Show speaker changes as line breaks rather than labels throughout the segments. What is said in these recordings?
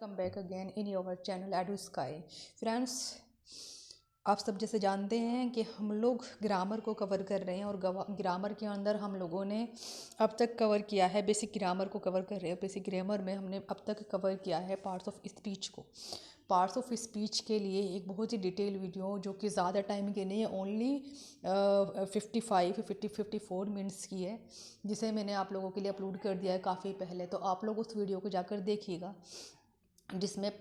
Welcome back again in your channel edu sky. Friends, आप सब जैसे जानते हैं कि हम लोग ग्रामर को कवर कर रहे हैं और ग्रामर के अंदर हम लोगों ने अब तक कवर किया है, बेसिक ग्रामर को कवर कर रहे हैं। बेसिक ग्रामर में हमने अब तक कवर किया है पार्ट्स ऑफ स्पीच को। पार्ट्स ऑफ स्पीच के लिए एक बहुत ही डिटेल वीडियो जो कि ज़्यादा टाइम की नहीं है, ओनली 54 मिनट्स की है, जिसे मैंने आप लोगों के लिए अपलोड कर दिया है काफ़ी पहले। तो आप लोग उस वीडियो को जाकर देखिएगा, जिसमें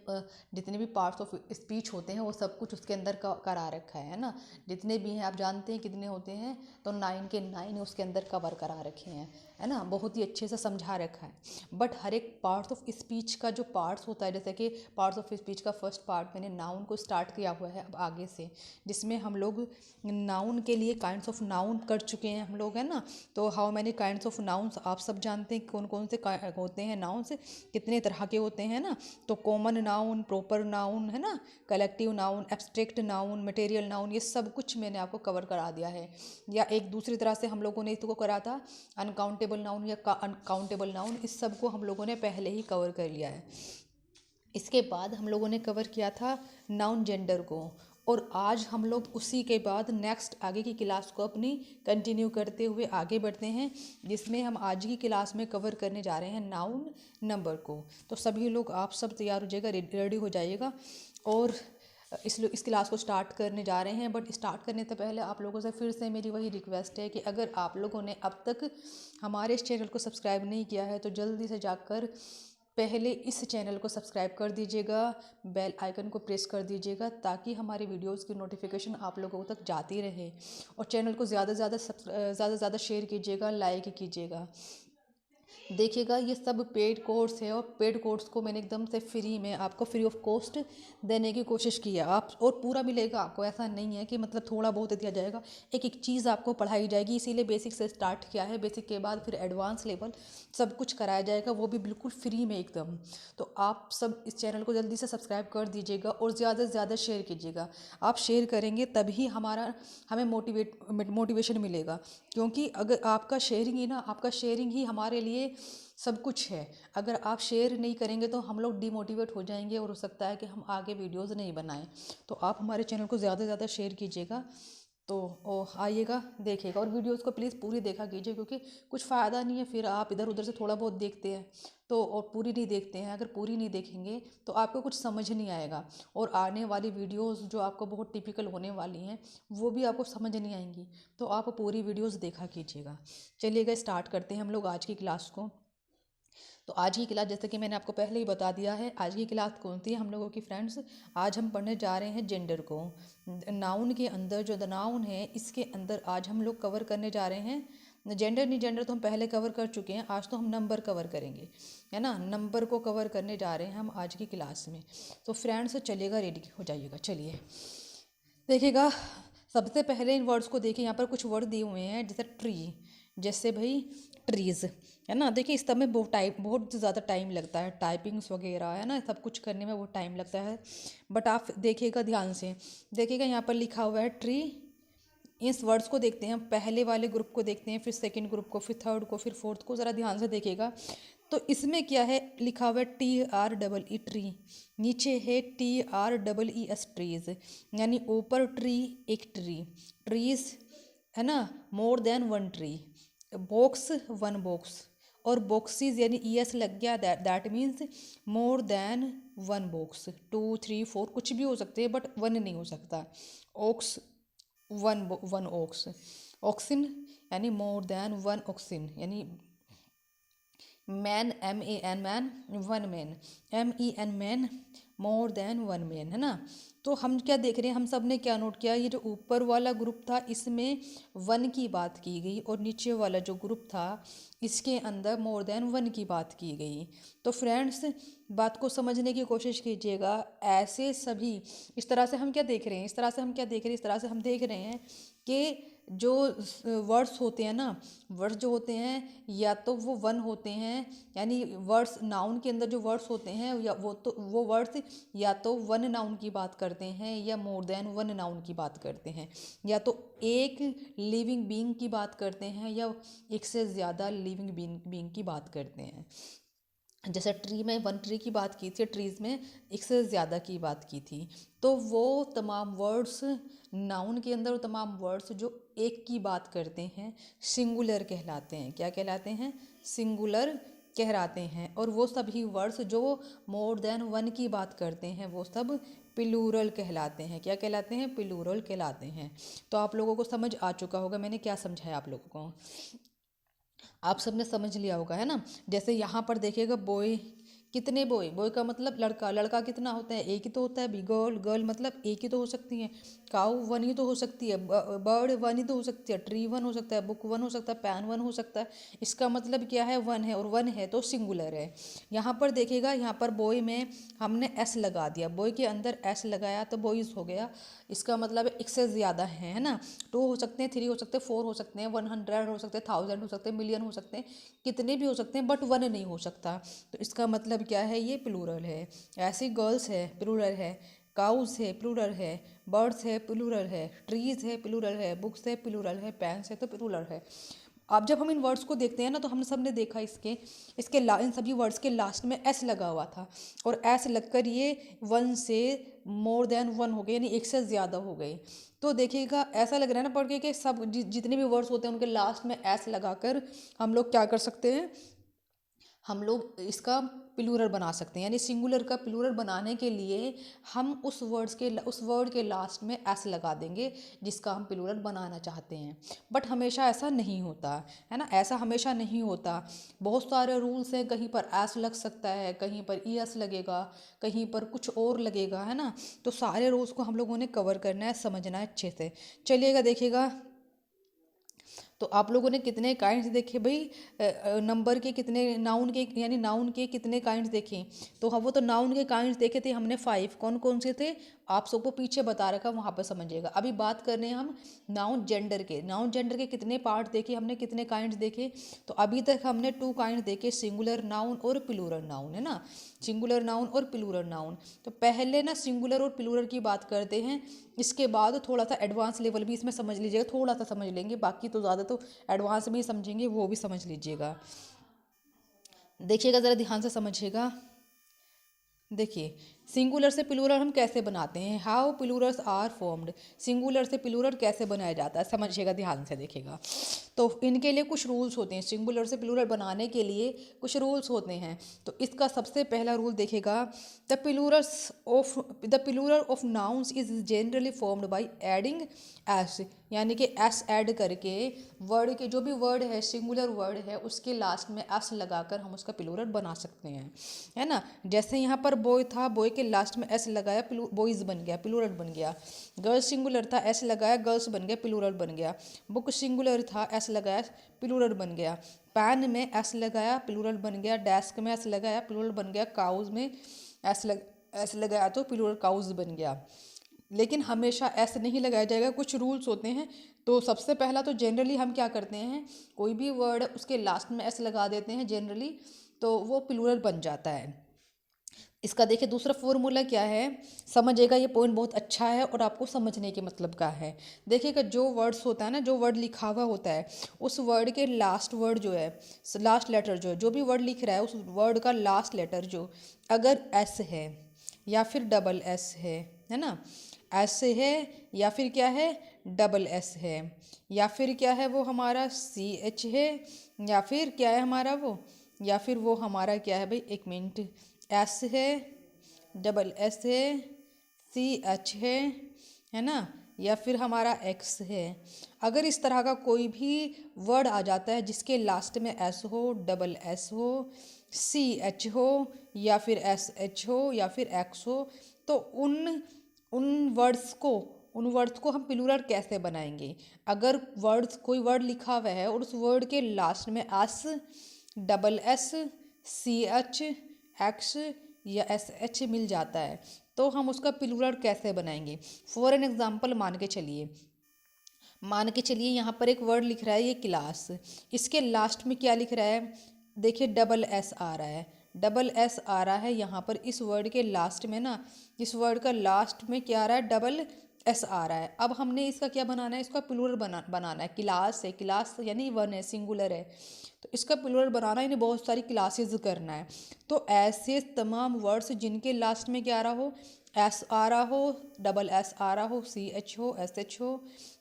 जितने भी पार्ट्स ऑफ स्पीच होते हैं वो सब कुछ उसके अंदर करा रखा है ना। जितने भी हैं आप जानते हैं कितने होते हैं, तो 9 के 9 उसके अंदर कवर करा रखे हैं, है ना। बहुत ही अच्छे से समझा रखा है। बट हर एक पार्ट्स ऑफ स्पीच का जो पार्ट्स होता है, जैसे कि पार्ट्स ऑफ स्पीच का फर्स्ट पार्ट मैंने नाउन को स्टार्ट किया हुआ है अब आगे से, जिसमें हम लोग नाउन के लिए काइंड्स ऑफ नाउन कर चुके हैं हम लोग, है ना। तो how many kinds of nouns आप सब जानते हैं कौन कौन से होते हैं नाउन्स, कितने तरह के होते हैं ना। तो कॉमन नाउन, प्रॉपर नाउन, है ना, collective noun, abstract noun, material noun, ये सब कुछ मैंने आपको कवर करा दिया है। या एक दूसरी तरह से हम लोगों ने इसको करा था अनकाउंटेबल नाउन या अनकाउंटेबल नाउन, इस सब को हम लोगों ने पहले ही कवर कर लिया है। इसके बाद हम लोगों ने कवर किया था नाउन जेंडर को, और आज हम लोग उसी के बाद नेक्स्ट आगे की क्लास को अपनी कंटिन्यू करते हुए आगे बढ़ते हैं, जिसमें हम आज की क्लास में कवर करने जा रहे हैं नाउन नंबर को। तो सभी लोग आप सब तैयार हो जाइएगा, रेडी हो जाइएगा, और इस क्लास को स्टार्ट करने जा रहे हैं। बट स्टार्ट करने से पहले आप लोगों से फिर से मेरी वही रिक्वेस्ट है कि अगर आप लोगों ने अब तक हमारे इस चैनल को सब्सक्राइब नहीं किया है तो जल्दी से जाकर पहले इस चैनल को सब्सक्राइब कर दीजिएगा, बेल आइकन को प्रेस कर दीजिएगा, ताकि हमारी वीडियोस की नोटिफिकेशन आप लोगों तक जाती रहे। और चैनल को ज़्यादा से ज़्यादा शेयर कीजिएगा, लाइक कीजिएगा। देखिएगा, ये सब पेड कोर्स है, और पेड कोर्स को मैंने एकदम से फ्री में आपको फ्री ऑफ कॉस्ट देने की कोशिश की है। आप और पूरा मिलेगा आपको, ऐसा नहीं है कि मतलब थोड़ा बहुत दिया जाएगा, एक एक चीज़ आपको पढ़ाई जाएगी। इसीलिए बेसिक से स्टार्ट किया है, बेसिक के बाद फिर एडवांस लेवल सब कुछ कराया जाएगा, वो भी बिल्कुल फ्री में एकदम। तो आप सब इस चैनल को जल्दी से सब्सक्राइब कर दीजिएगा और ज़्यादा से ज़्यादा शेयर कीजिएगा। आप शेयर करेंगे तभी हमें मोटिवेशन मिलेगा, क्योंकि अगर आपका शेयरिंग ही हमारे लिए सब कुछ है। अगर आप शेयर नहीं करेंगे तो हम लोग डिमोटिवेट हो जाएंगे, और हो सकता है कि हम आगे वीडियोस नहीं बनाएं। तो आप हमारे चैनल को ज़्यादा से ज़्यादा शेयर कीजिएगा, तो आइएगा, देखिएगा, और वीडियोस को प्लीज़ पूरी देखा कीजिए, क्योंकि कुछ फ़ायदा नहीं है फिर आप इधर उधर से थोड़ा बहुत देखते हैं तो, और पूरी नहीं देखते हैं। अगर पूरी नहीं देखेंगे तो आपको कुछ समझ नहीं आएगा, और आने वाली वीडियोस जो आपको बहुत टिपिकल होने वाली हैं वो भी आपको समझ नहीं आएंगी। तो आप पूरी वीडियोस देखा कीजिएगा। चलिएगा, स्टार्ट करते हैं हम लोग आज की क्लास को। तो आज की क्लास, जैसे कि मैंने आपको पहले ही बता दिया है, आज की क्लास कौन सी है हम लोगों की फ्रेंड्स, आज हम पढ़ने जा रहे हैं जेंडर को। नाउन के अंदर जो द नाउन है, इसके अंदर आज हम लोग कवर करने जा रहे हैं जेंडर। नहीं, जेंडर तो हम पहले कवर कर चुके हैं, आज तो हम नंबर कवर करेंगे, है ना। नंबर को कवर करने जा रहे हैं हम आज की क्लास में। तो फ्रेंड्स चलिएगा, रेडी हो जाइएगा। चलिए देखिएगा, सबसे पहले इन वर्ड्स को देखिए। यहाँ पर कुछ वर्ड दिए हुए हैं, जैसे ट्री, जैसे भाई ट्रीज़, है ना। देखिए, इस सब में बहुत ज़्यादा टाइम लगता है, टाइपिंग्स वगैरह, है ना, सब कुछ करने में बहुत टाइम लगता है। बट आप देखिएगा, ध्यान से देखिएगा, यहाँ पर लिखा हुआ है ट्री। इस वर्ड्स को देखते हैं, पहले वाले ग्रुप को देखते हैं, फिर सेकंड ग्रुप को, फिर थर्ड को, फिर फोर्थ को, ज़रा ध्यान से देखिएगा। तो इसमें क्या है, लिखा हुआ है TREE ट्री, नीचे है TREES ट्रीज, यानी ऊपर ट्री एक ट्री, ट्रीज, है ना, more than one tree, box one box, और बॉक्सेस यानी ES लग गया, that means more than one box. 2 3 4 कुछ भी हो सकते हैं, बट वन नहीं हो सकता। ओक्स, वन ओक्स, ऑक्सिन यानी मोर देन वन ऑक्सिन, यानी man, MAN man, one man, MEN man, more than one man, है ना। तो हम क्या देख रहे हैं, हम सब ने क्या नोट किया, ये जो ऊपर वाला ग्रुप था इसमें वन की बात की गई, और नीचे वाला जो ग्रुप था इसके अंदर मोर देन वन की बात की गई। तो फ्रेंड्स, बात को समझने की कोशिश कीजिएगा। ऐसे सभी, इस तरह से हम क्या देख रहे हैं, इस तरह से हम क्या देख रहे हैं, इस तरह से हम देख रहे हैं कि जो वर्ड्स होते हैं ना, वर्ड्स जो होते हैं या तो वो वन होते हैं, यानी वर्ड्स नाउन के अंदर जो वर्ड्स होते हैं, या वो वर्ड्स या तो वन नाउन की बात करते हैं, या मोर देन वन नाउन की बात करते हैं, या तो एक लिविंग बीइंग की बात करते हैं, या एक से ज़्यादा लिविंग बीइंग की बात करते हैं। जैसे ट्री में वन ट्री की बात की थी, ट्रीज़ में एक से ज़्यादा की बात की थी। तो वो तमाम वर्ड्स नाउन के अंदर, वो तमाम वर्ड्स जो एक की बात करते हैं सिंगुलर कहलाते हैं। क्या कहलाते हैं? सिंगुलर कहलाते हैं। और वो सभी वर्ड्स जो मोर देन वन की बात करते हैं वो सब प्लूरल कहलाते हैं। क्या कहलाते हैं? प्लूरल कहलाते हैं। तो आप लोगों को समझ आ चुका होगा मैंने क्या समझाया आप लोगों को। आप सबने समझ लिया होगा, है ना। जैसे यहाँ पर देखिएगा बॉय, कितने बॉय, बॉय का मतलब लड़का, लड़का कितना होता है? एक ही तो होता है। भी गर्ल, गर्ल मतलब एक ही तो हो सकती है। काऊ वन ही तो हो सकती है। बर्ड वन ही तो हो सकती है। ट्री वन हो सकता है। बुक वन हो सकता है। पैन वन हो सकता है। इसका मतलब क्या है? वन है, और वन है तो सिंगुलर है। यहाँ पर देखिएगा, यहाँ पर बॉय में हमने एस लगा दिया, बॉय के अंदर एस लगाया तो बॉयज़ हो गया। इसका मतलब एक से ज़्यादा है ना। 2 हो सकते हैं, 3 हो सकते हैं, 4 हो सकते हैं, 100 हो सकते हैं, 1000 हो सकते हैं, मिलियन हो सकते हैं, कितने भी हो सकते हैं, बट वन नहीं हो सकता। तो इसका मतलब क्या है? ये प्लूरल है। ऐसी गर्ल्स है, प्लूरल है। काउस है, प्लूरल है। बर्ड्स है, प्लूरल है। ट्रीज है, प्लूरल है। बुक्स है, प्लूरल है। पेन्स है तो प्लूरल है। अब जब हम इन वर्ड्स को देखते हैं ना, तो हम सब ने देखा इन सभी वर्ड्स के लास्ट में एस लगा हुआ था, और एस लगकर ये वन से मोर देन वन हो गए, यानी एक से ज़्यादा हो गए। तो देखिएगा, ऐसा लग रहा है ना पढ़ के कि सब जितने भी वर्ड्स होते हैं उनके लास्ट में एस लगाकर हम लोग क्या कर सकते हैं? हम लोग इसका प्लूरल बना सकते हैं। यानी सिंगुलर का प्लूरल बनाने के लिए हम उस वर्ड के लास्ट में एस लगा देंगे जिसका हम प्लूरल बनाना चाहते हैं। बट हमेशा ऐसा नहीं होता है ना, ऐसा हमेशा नहीं होता। बहुत सारे रूल्स हैं, कहीं पर एस लग सकता है, कहीं पर ई एस लगेगा, कहीं पर कुछ और लगेगा, है ना। तो सारे रूल्स को हम लोगों ने कवर करना है, समझना है अच्छे से। चलिएगा देखिएगा, तो आप लोगों ने कितने काइंड्स देखे भाई? नंबर के कितने, नाउन के यानी नाउन के कितने काइंड्स देखे? तो हाँ, वो तो नाउन के काइंड्स देखे थे हमने 5। कौन कौन से थे? आप सबको पीछे बता रखा, वहाँ पर समझिएगा। अभी बात कर रहे हैं हम नाउन जेंडर के। नाउन जेंडर के कितने पार्ट देखे हमने, कितने काइंड्स देखे? तो अभी तक हमने 2 काइंड्स देखे, सिंगुलर नाउन और प्लूरल नाउन, है ना। सिंगुलर नाउन और प्लूरल नाउन। तो पहले ना सिंगुलर और प्लूरल की बात करते हैं, इसके बाद थोड़ा सा एडवांस लेवल भी इसमें समझ लीजिएगा, थोड़ा सा समझ लेंगे, बाकी तो ज़्यादा तो एडवांस में ही समझेंगे, वो भी समझ लीजिएगा। देखिएगा ज़रा ध्यान से समझिएगा। देखिए, सिंगुलर से प्लूरल हम कैसे बनाते हैं? How plurals are formed. Singular से प्लूरल कैसे बनाया जाता है, समझिएगा, ध्यान से देखिएगा। तो इनके लिए कुछ रूल्स होते हैं, सिंगुलर से प्लूरल बनाने के लिए कुछ रूल्स होते हैं। तो इसका सबसे पहला रूल देखिएगा, the plural of nouns is generally formed by adding s. यानी कि एस ऐड करके वर्ड के, जो भी वर्ड है सिंगुलर वर्ड है, उसके लास्ट में एस लगाकर हम उसका प्लूरल बना सकते हैं, है ना। जैसे यहाँ पर बॉय था, बॉय के लास्ट में एस लगाया, बॉयज़ बन गया, प्लूरल बन गया। गर्ल्स सिंगुलर था, एस लगाया, गर्ल्स बन गया, प्लूरल बन गया। बुक सिंगुलर था, एस लगाया, प्लूरल बन गया। पैन में एस लगाया, प्लूरल बन गया। डेस्क में एस लगाया, प्लूरल बन गया। काउज में एस लगाया तो प्लूरल काउज बन गया। लेकिन हमेशा एस नहीं लगाया जाएगा, कुछ रूल्स होते हैं। तो सबसे पहला तो जनरली हम क्या करते हैं, कोई भी वर्ड उसके लास्ट में एस लगा देते हैं जनरली, तो वो प्लूरल बन जाता है। इसका देखिए दूसरा फॉर्मूला क्या है, समझिएगा, ये पॉइंट बहुत अच्छा है और आपको समझने के मतलब का है। देखिएगा, जो वर्ड्स होता है ना, जो वर्ड लिखा हुआ होता है, उस वर्ड के लास्ट वर्ड जो है, लास्ट लेटर जो भी वर्ड लिख रहा है, उस वर्ड का लास्ट लेटर जो अगर एस है या फिर डबल एस है ना, एस है या फिर क्या है, डबल एस है, या फिर क्या है वो हमारा सी एच है, या फिर क्या है हमारा वो, या फिर वो हमारा क्या है भाई, एक मिनट, एस है, डबल एस है, सी एच है ना, या फिर हमारा एक्स है। अगर इस तरह का कोई भी वर्ड आ जाता है जिसके लास्ट में एस हो, डबल एस हो, सी एच हो, या फिर एस एच हो, या फिर एक्स हो, तो उन वर्ड्स को हम प्लूरल कैसे बनाएंगे? अगर कोई वर्ड लिखा हुआ है और उस वर्ड के लास्ट में s, double s, c h, x या एस एच मिल जाता है, तो हम उसका प्लूरल कैसे बनाएंगे? फॉर एन एग्जाम्पल मान के चलिए यहाँ पर एक वर्ड लिख रहा है, ये क्लास, इसके लास्ट में क्या लिख रहा है, देखिए डबल एस आ रहा है, डबल एस आ रहा है यहाँ पर इस वर्ड के लास्ट में ना, इस वर्ड का लास्ट में क्या आ रहा है, डबल एस आ रहा है। अब हमने इसका क्या बनाना है, इसका प्लूरल बनाना है। क्लास है, क्लास यानी वन है, सिंगुलर है, तो इसका प्लूरल बनाना है, इन्हें बहुत सारी क्लासेस करना है। तो ऐसे तमाम वर्ड्स जिनके लास्ट में क्या आ रहा हो, एस आ रहा हो, डबल एस आ रहा हो, सी एच हो, एस एच हो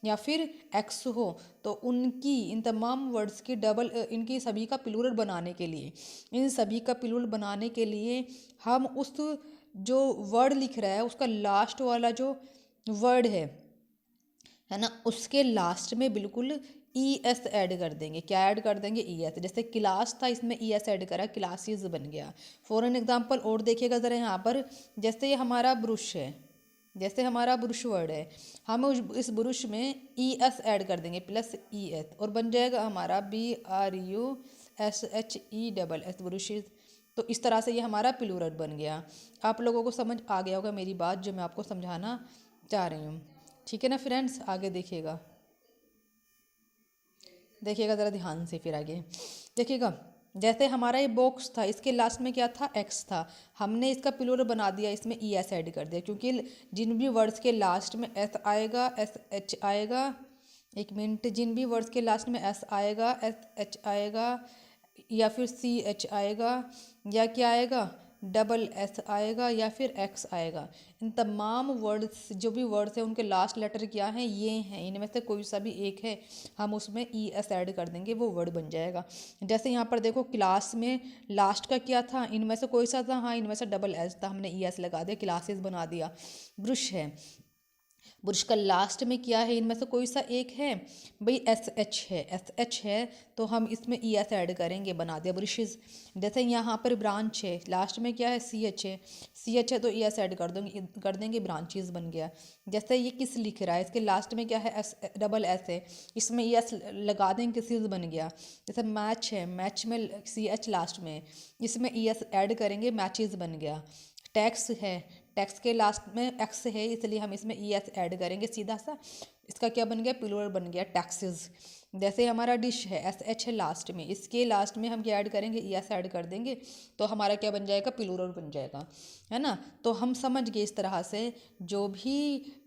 या फिर एक्स हो, तो उनकी इन तमाम वर्ड्स की इनकी सभी का प्लूरल बनाने के लिए, इन सभी का प्लूरल बनाने के लिए हम उस जो वर्ड लिख रहा है उसका लास्ट वाला जो वर्ड है ना, उसके लास्ट में बिल्कुल ई एस ऐड कर देंगे। क्या ऐड कर देंगे, ई एस। जैसे क्लास था, इसमें ई एस ऐड करा, क्लासेस बन गया। फॉर एन एग्जाम्पल और देखिएगा ज़रा यहाँ पर, जैसे ये हमारा ब्रुश है, जैसे हमारा ब्रुश वर्ड है, हम इस ब्रुश में ई एस ऐड कर देंगे, प्लस ई एस, और बन जाएगा हमारा B R U S H E double S, brushes. तो इस तरह से ये हमारा प्लूरल बन गया। आप लोगों को समझ आ गया होगा मेरी बात जो मैं आपको समझाना चाह रही हूँ। ठीक है ना फ्रेंड्स, आगे देखिएगा, देखिएगा ज़रा ध्यान से। फिर आगे देखिएगा, जैसे हमारा ये बॉक्स था, इसके लास्ट में क्या था, एक्स था, हमने इसका प्लूरल बना दिया, इसमें ई एस ऐड कर दिया, क्योंकि जिन भी वर्ड्स के लास्ट में एस आएगा, एस एच आएगा, एक मिनट, जिन भी वर्ड्स के लास्ट में एस आएगा, एस एच आएगा, या फिर सी एच आएगा, या क्या आएगा, डबल एस आएगा, या फिर एक्स आएगा, इन तमाम वर्ड्स जो भी वर्ड्स हैं उनके लास्ट लेटर क्या हैं, ये हैं, इनमें से कोई सा भी एक है, हम उसमें ई एस ऐड कर देंगे, वो वर्ड बन जाएगा। जैसे यहाँ पर देखो, क्लास में लास्ट का क्या था, इनमें से कोई सा था, हाँ इनमें से डबल एस था, हमने ई एस लगा दिया, क्लासेस बना दिया। ब्रुश है, ब्रुश का लास्ट में क्या है, इनमें से कोई सा एक है भाई, एस एच है, एस एच है, तो हम इसमें ई एस ऐड करेंगे, बना दिया ब्रशेस। जैसे यहाँ पर ब्रांच है, लास्ट में क्या है, सी एच है, सी एच है, तो ई एस ऐड कर देंगे, ब्रांचेस बन गया। जैसे ये किस लिख रहा है, इसके लास्ट में क्या है, एस डबल एस है, इसमें ई एस लगा देंगे, किसीज बन गया। जैसे मैच है, मैच में सी एच लास्ट में, इसमें ई एस ऐड करेंगे, मैचेस बन गया। टैक्स है, टैक्स के लास्ट में एक्स है, इसलिए हम इसमें ई एस ऐड करेंगे सीधा सा, इसका क्या बन गया, प्लूरल बन गया, टैक्सेस। जैसे हमारा डिश है, एस एच है लास्ट में, इसके लास्ट में हम क्या ऐड करेंगे, ई एस ऐड कर देंगे, तो हमारा क्या बन जाएगा, प्लूरल बन जाएगा, है ना। तो हम समझ गए इस तरह से जो भी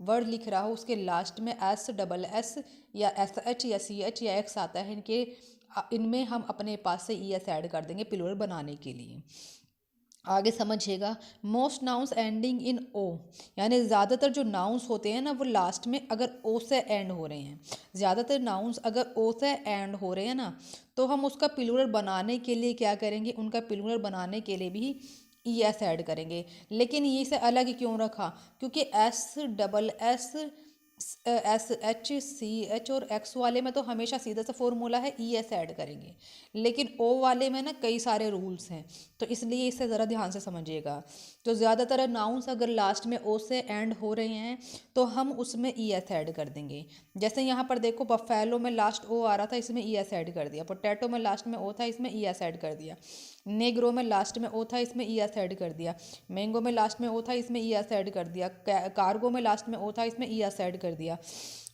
वर्ड लिख रहा हो उसके लास्ट में एस, डबल एस या एस एच या सी एच या एक्स आता है, इनमें हम अपने पास से ई एस ऐड कर देंगे प्लूरल बनाने के लिए। आगे समझिएगा, मोस्ट नाउन्स एंडिंग इन ओ, यानी ज़्यादातर जो नाउन्स होते हैं ना वो लास्ट में अगर ओ से एंड हो रहे हैं, ज़्यादातर नाउन्स अगर ओ से एंड हो रहे हैं ना, तो हम उसका प्लूरल बनाने के लिए क्या करेंगे, उनका प्लूरल बनाने के लिए भी ई एस ऐड करेंगे। लेकिन ये से अलग क्यों रखा, क्योंकि s, double s, s h, c h और एक्स वाले में तो हमेशा सीधा सा फॉर्मूला है, ई एस ऐड करेंगे, लेकिन ओ वाले में ना कई सारे रूल्स हैं, तो इसलिए इसे ज़रा ध्यान से समझिएगा। तो ज़्यादातर नाउन्स अगर लास्ट में ओ से एंड हो रहे हैं तो हम उसमें ई एस ऐड कर देंगे। जैसे यहाँ पर देखो, बफेलो में लास्ट ओ आ रहा था, इसमें ई एस ऐड कर दिया। पोटैटो में लास्ट में ओ था, इसमें ई एस ऐड कर दिया। नेग्रो में लास्ट में ओ था, इसमें ई एस ऐड कर दिया। मैंगो में लास्ट में ओ था, इसमें ई एस ऐड कर दिया। कार्गो में लास्ट में ओ था, इसमें ई एस ऐड कर दिया,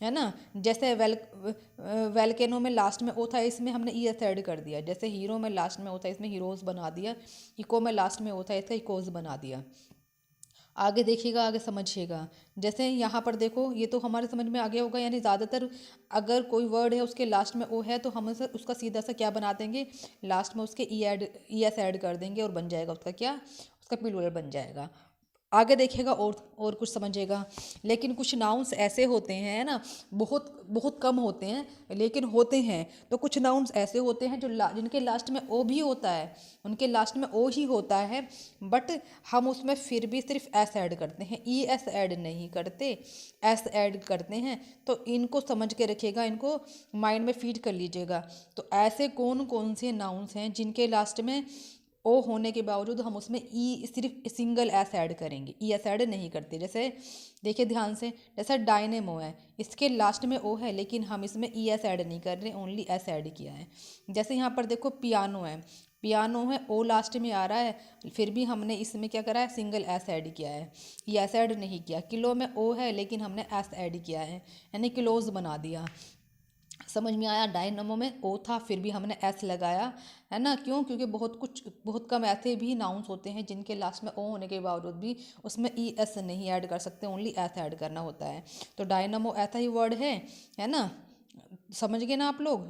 है ना। जैसे वेलकेनो में लास्ट में ओ था, इसमें हमने ई एस ऐड कर दिया। जैसे हीरो में लास्ट में ओ था, इसमें हीरोज़ बना दिया। इको में लास्ट में ओ था, इसका इकोज बना दिया। आगे देखिएगा, आगे समझिएगा। जैसे यहाँ पर देखो, ये तो हमारे समझ में आ गया होगा, यानी ज़्यादातर अगर कोई वर्ड है उसके लास्ट में ओ है तो हम उसका सीधा सा क्या बना देंगे, लास्ट में उसके ई एस ऐड कर देंगे और बन जाएगा उसका क्या, उसका प्लूरल बन जाएगा। आगे देखिएगा और कुछ समझिएगा। लेकिन कुछ नाउन्स ऐसे होते हैं, है ना, बहुत बहुत कम होते हैं लेकिन होते हैं। तो कुछ नाउन्स ऐसे होते हैं जो जिनके लास्ट में ओ भी होता है, उनके लास्ट में ओ ही होता है, बट हम उसमें फिर भी सिर्फ एस ऐड करते हैं, ई एस ऐड नहीं करते, एस ऐड करते हैं। तो इनको समझ के रखिएगा, इनको माइंड में फीड कर लीजिएगा। तो ऐसे कौन कौन से नाउन्स हैं जिनके लास्ट में ओ होने के बावजूद हम उसमें ई सिर्फ सिंगल एस ऐड करेंगे, ई एस ऐड नहीं करते। जैसे देखिए ध्यान से, जैसा डायनेमो है, इसके लास्ट में ओ है लेकिन हम इसमें ई एस ऐड नहीं कर रहे, ओनली एस ऐड किया है। जैसे यहाँ पर देखो पियानो है, पियानो है, ओ लास्ट में आ रहा है, फिर भी हमने इसमें क्या करा है, सिंगल एस ऐड किया है, ई एस ऐड नहीं किया। किलो में ओ है लेकिन हमने एस ऐड किया है, यानी किलोज बना दिया। समझ में आया। डायनमो में ओ था फिर भी हमने एस लगाया, है ना। क्यों? क्योंकि बहुत कम ऐसे भी नाउन्स होते हैं जिनके लास्ट में ओ होने के बावजूद भी उसमें ई एस नहीं ऐड कर सकते, ओनली एस ऐड करना होता है। तो डायनमो ऐसा ही वर्ड है ना। समझ गए ना आप लोग।